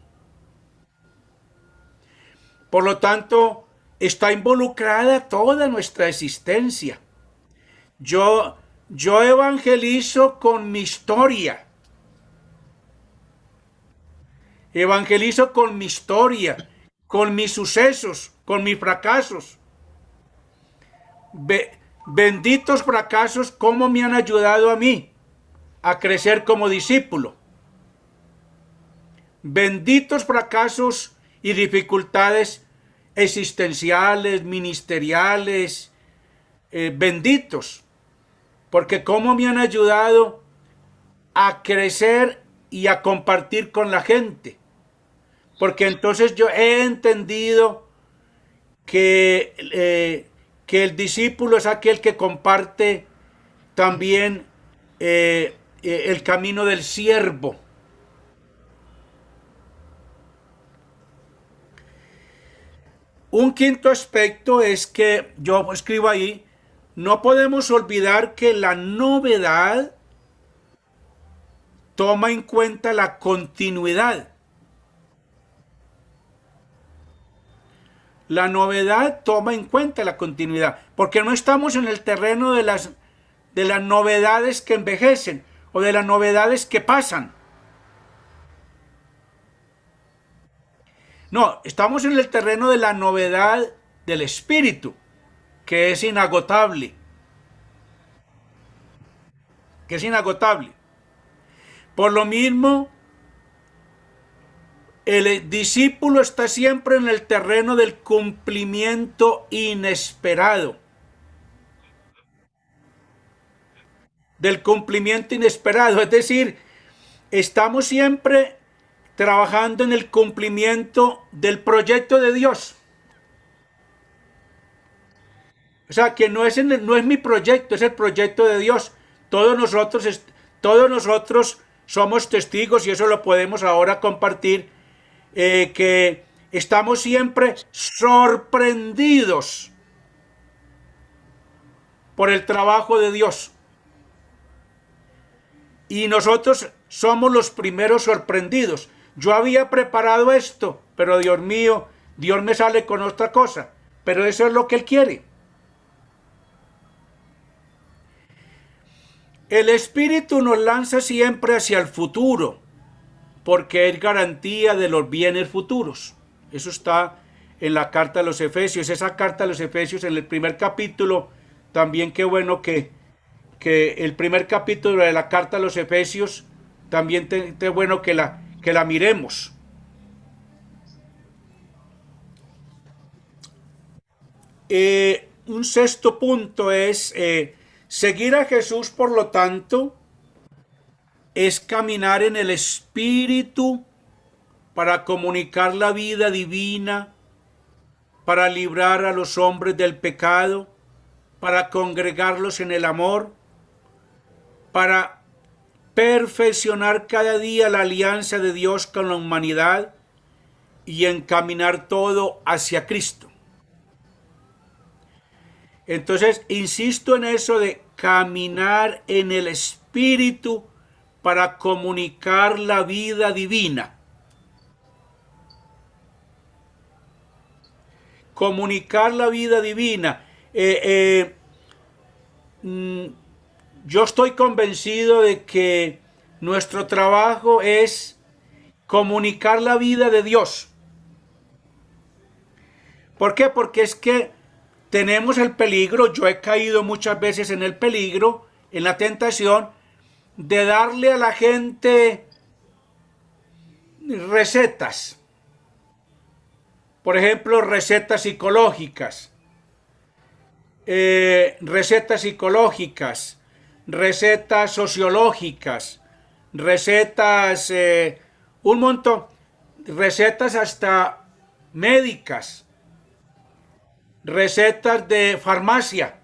Por lo tanto, está involucrada toda nuestra existencia. Yo evangelizo con mi historia. Evangelizo con mi historia, con mis sucesos, con mis fracasos. Benditos fracasos, cómo me han ayudado a mí a crecer como discípulo. Benditos fracasos y dificultades existenciales, ministeriales, benditos, porque cómo me han ayudado a crecer y a compartir con la gente, porque entonces yo he entendido que el discípulo es aquel que comparte también el camino del siervo. Un quinto aspecto es que yo escribo ahí, no podemos olvidar que la novedad toma en cuenta la continuidad. La novedad toma en cuenta la continuidad, porque no estamos en el terreno de las novedades que envejecen o de las novedades que pasan. No, estamos en el terreno de la novedad del Espíritu, que es inagotable. Por lo mismo, el discípulo está siempre en el terreno del cumplimiento inesperado. Es decir, estamos siempre trabajando en el cumplimiento del proyecto de Dios. O sea, que no es mi proyecto, es el proyecto de Dios. Todos nosotros somos testigos, y eso lo podemos ahora compartir, que estamos siempre sorprendidos por el trabajo de Dios. Y nosotros somos los primeros sorprendidos. Yo había preparado esto, pero Dios mío, Dios me sale con otra cosa. Pero eso es lo que Él quiere. El Espíritu nos lanza siempre hacia el futuro, porque es garantía de los bienes futuros. Eso está en la carta de los Efesios. Esa carta de los Efesios, en el primer capítulo, también qué bueno que el primer capítulo de la carta de los Efesios, también es bueno que la miremos. Un sexto punto es seguir a Jesús, por lo tanto, es caminar en el Espíritu para comunicar la vida divina, para librar a los hombres del pecado, para congregarlos en el amor, para perfeccionar cada día la alianza de Dios con la humanidad y encaminar todo hacia Cristo. Entonces, insisto en eso de caminar en el Espíritu para comunicar la vida divina. Comunicar la vida divina. Yo estoy convencido de que nuestro trabajo es comunicar la vida de Dios. ¿Por qué? Porque es que tenemos el peligro, yo he caído muchas veces en el peligro, en la tentación, de darle a la gente recetas. Por ejemplo, recetas psicológicas. Recetas sociológicas, recetas, un montón, recetas hasta médicas, recetas de farmacia.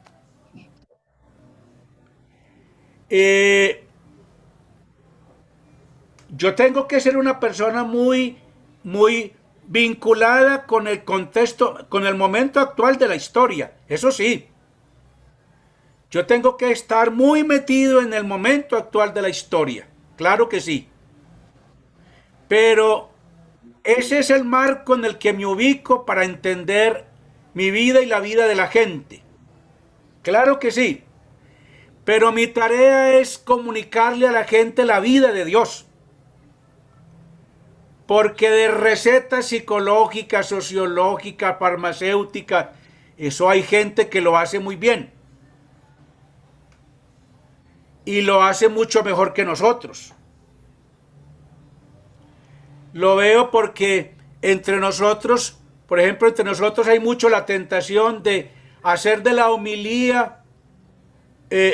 Yo tengo que ser una persona muy vinculada con el contexto, con el momento actual de la historia. Eso sí, yo tengo que estar muy metido en el momento actual de la historia. Claro que sí. Pero ese es el marco en el que me ubico para entender mi vida y la vida de la gente. Claro que sí. Pero mi tarea es comunicarle a la gente la vida de Dios. Porque de recetas psicológicas, sociológicas, farmacéuticas, eso hay gente que lo hace muy bien. Y lo hace mucho mejor que nosotros. Lo veo porque entre nosotros, por ejemplo, entre nosotros hay mucho la tentación de hacer de la homilía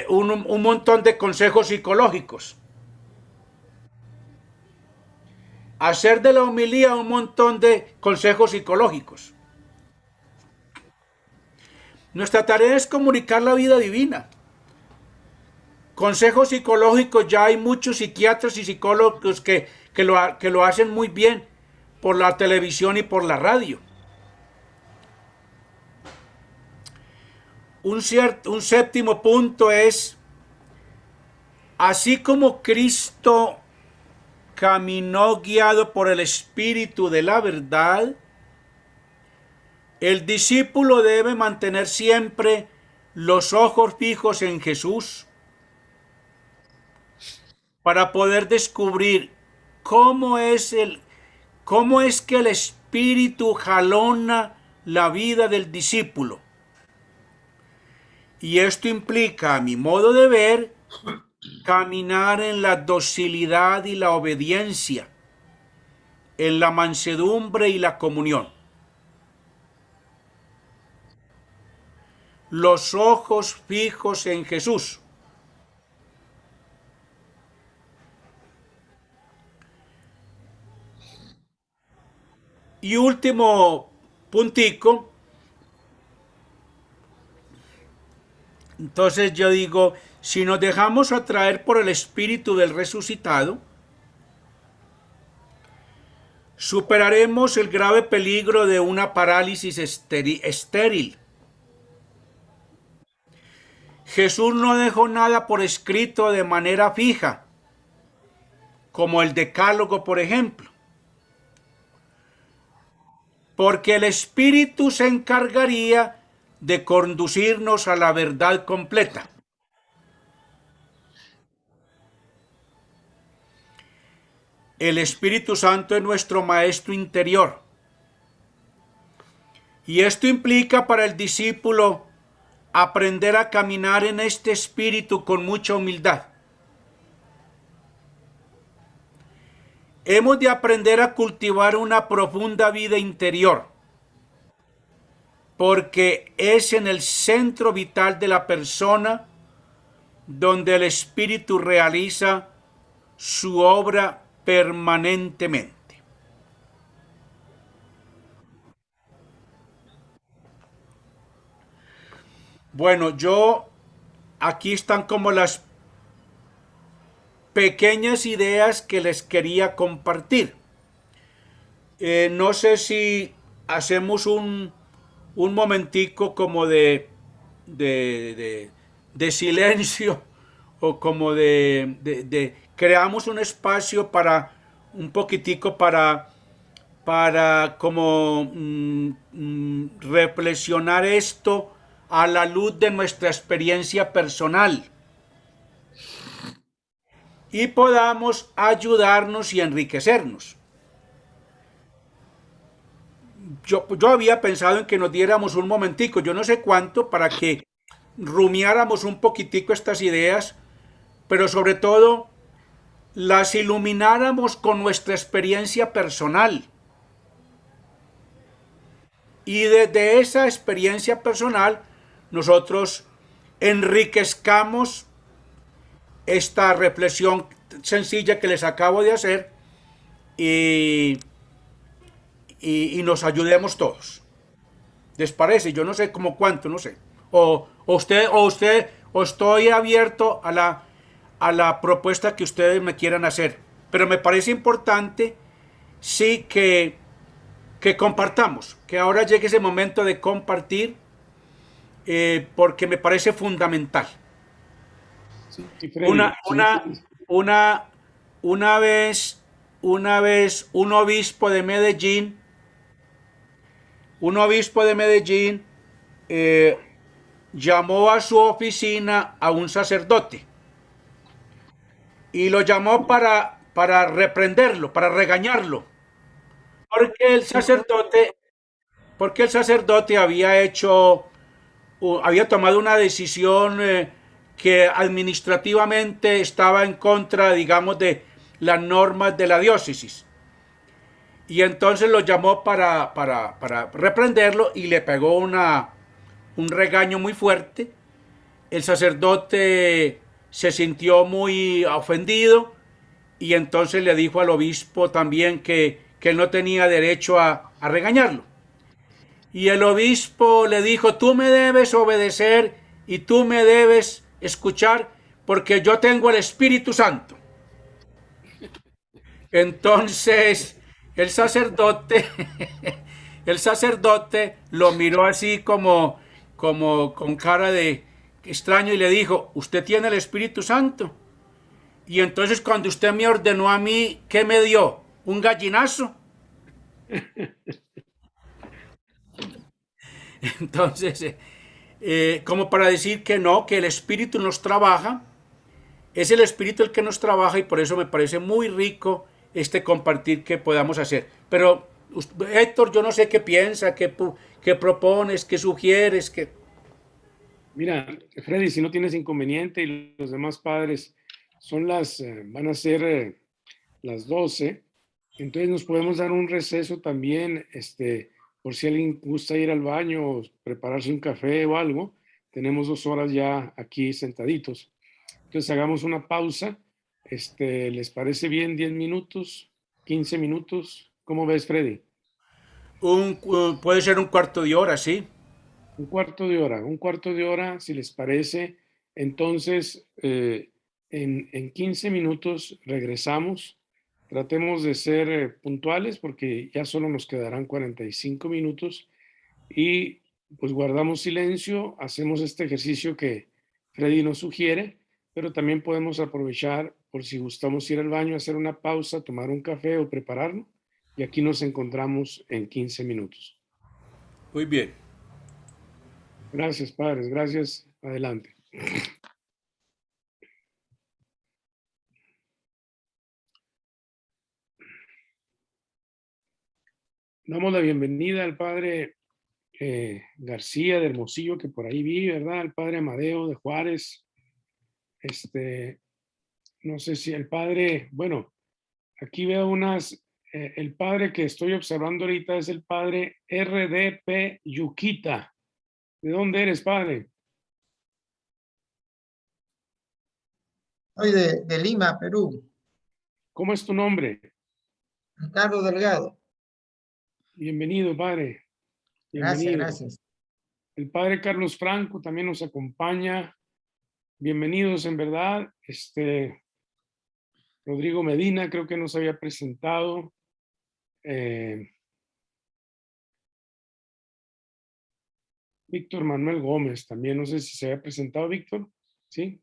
un montón de consejos psicológicos. Hacer de la homilía un montón de consejos psicológicos. Nuestra tarea es comunicar la vida divina. Consejos psicológicos, ya hay muchos psiquiatras y psicólogos que lo hacen muy bien por la televisión y por la radio. Un séptimo punto es, así como Cristo caminó guiado por el Espíritu de la verdad, el discípulo debe mantener siempre los ojos fijos en Jesús para poder descubrir cómo es que el Espíritu jalona la vida del discípulo. Y esto implica, a mi modo de ver, caminar en la docilidad y la obediencia, en la mansedumbre y la comunión. Los ojos fijos en Jesús. Y último puntico. Entonces yo digo, si nos dejamos atraer por el Espíritu del resucitado, superaremos el grave peligro de una parálisis estéril. Jesús no dejó nada por escrito de manera fija, como el Decálogo, por ejemplo, porque el Espíritu se encargaría de conducirnos a la verdad completa. El Espíritu Santo es nuestro maestro interior. Y esto implica para el discípulo aprender a caminar en este espíritu con mucha humildad. Hemos de aprender a cultivar una profunda vida interior, porque es en el centro vital de la persona donde el espíritu realiza su obra permanentemente. Bueno, aquí están como las pequeñas ideas que les quería compartir. No sé si hacemos un momentico como de silencio o como creamos un espacio para un poquitico para como reflexionar esto a la luz de nuestra experiencia personal y podamos ayudarnos y enriquecernos. Yo había pensado en que nos diéramos un momentico, yo no sé cuánto, para que rumiáramos un poquitico estas ideas, pero sobre todo las ilumináramos con nuestra experiencia personal. Y desde esa experiencia personal nosotros enriquezcamos esta reflexión sencilla que les acabo de hacer y nos ayudemos todos. ¿Les parece? Yo no sé cómo cuánto, no sé. O estoy abierto a la propuesta que ustedes me quieran hacer. Pero me parece importante, sí, que compartamos, que ahora llegue ese momento de compartir, porque me parece fundamental. Sí, Freddy, Una vez un obispo de Medellín llamó a su oficina a un sacerdote y lo llamó para reprenderlo, para regañarlo, porque el sacerdote había tomado una decisión que administrativamente estaba en contra, digamos, de las normas de la diócesis. Y entonces lo llamó para reprenderlo y le pegó un regaño muy fuerte. El sacerdote se sintió muy ofendido y entonces le dijo al obispo también que él no tenía derecho a regañarlo. Y el obispo le dijo: tú me debes obedecer y tú me debes escuchar porque yo tengo el Espíritu Santo. Entonces el sacerdote lo miró así como con cara de extraño y le dijo: ¿usted tiene el Espíritu Santo? Y entonces cuando usted me ordenó a mí, ¿qué me dio? ¿Un gallinazo? Entonces, como para decir que no, que el Espíritu nos trabaja, es el Espíritu el que nos trabaja, y por eso me parece muy rico este compartir que podamos hacer. Pero Héctor, yo no sé qué piensa, qué propones, qué sugieres, qué... Mira, Freddy, si no tienes inconveniente y los demás padres van a ser las 12, entonces nos podemos dar un receso también, por si alguien gusta ir al baño o prepararse un café o algo. Tenemos 2 horas ya aquí sentaditos. Entonces hagamos una pausa. ¿Les parece bien 10 minutos, 15 minutos? ¿Cómo ves, Freddy? Puede ser un cuarto de hora, sí. Un cuarto de hora, si les parece. Entonces, en 15 minutos regresamos. Tratemos de ser puntuales porque ya solo nos quedarán 45 minutos y pues guardamos silencio, hacemos este ejercicio que Freddy nos sugiere, pero también podemos aprovechar por si gustamos ir al baño, hacer una pausa, tomar un café o prepararlo, y aquí nos encontramos en 15 minutos. Muy bien. Gracias, padres. Gracias. Adelante. Damos la bienvenida al padre García de Hermosillo, que por ahí vi, ¿verdad? Al padre Amadeo de Juárez. No sé si el padre, bueno, aquí veo el padre que estoy observando ahorita es el padre RDP Yuquita. ¿De dónde eres, padre? Soy de Lima, Perú. ¿Cómo es tu nombre? Ricardo Delgado. Bienvenido, padre. Bienvenido. Gracias. El padre Carlos Franco también nos acompaña. Bienvenidos, en verdad. Rodrigo Medina creo que nos había presentado. Víctor Manuel Gómez también, no sé si se había presentado Víctor, ¿sí?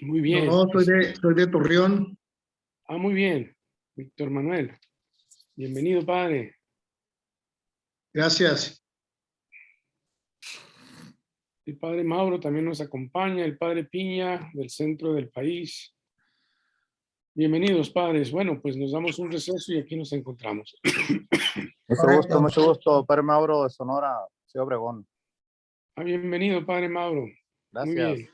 Muy bien. No, soy de Torreón. Ah, muy bien, Víctor Manuel. Bienvenido, padre. Gracias. El padre Mauro también nos acompaña, el padre Piña del centro del país. Bienvenidos, padres. Bueno, pues nos damos un receso y aquí nos encontramos. Mucho gusto, Padre Mauro de Sonora, Ciudad Obregón. Bienvenido, padre Mauro. Gracias. Muy bien.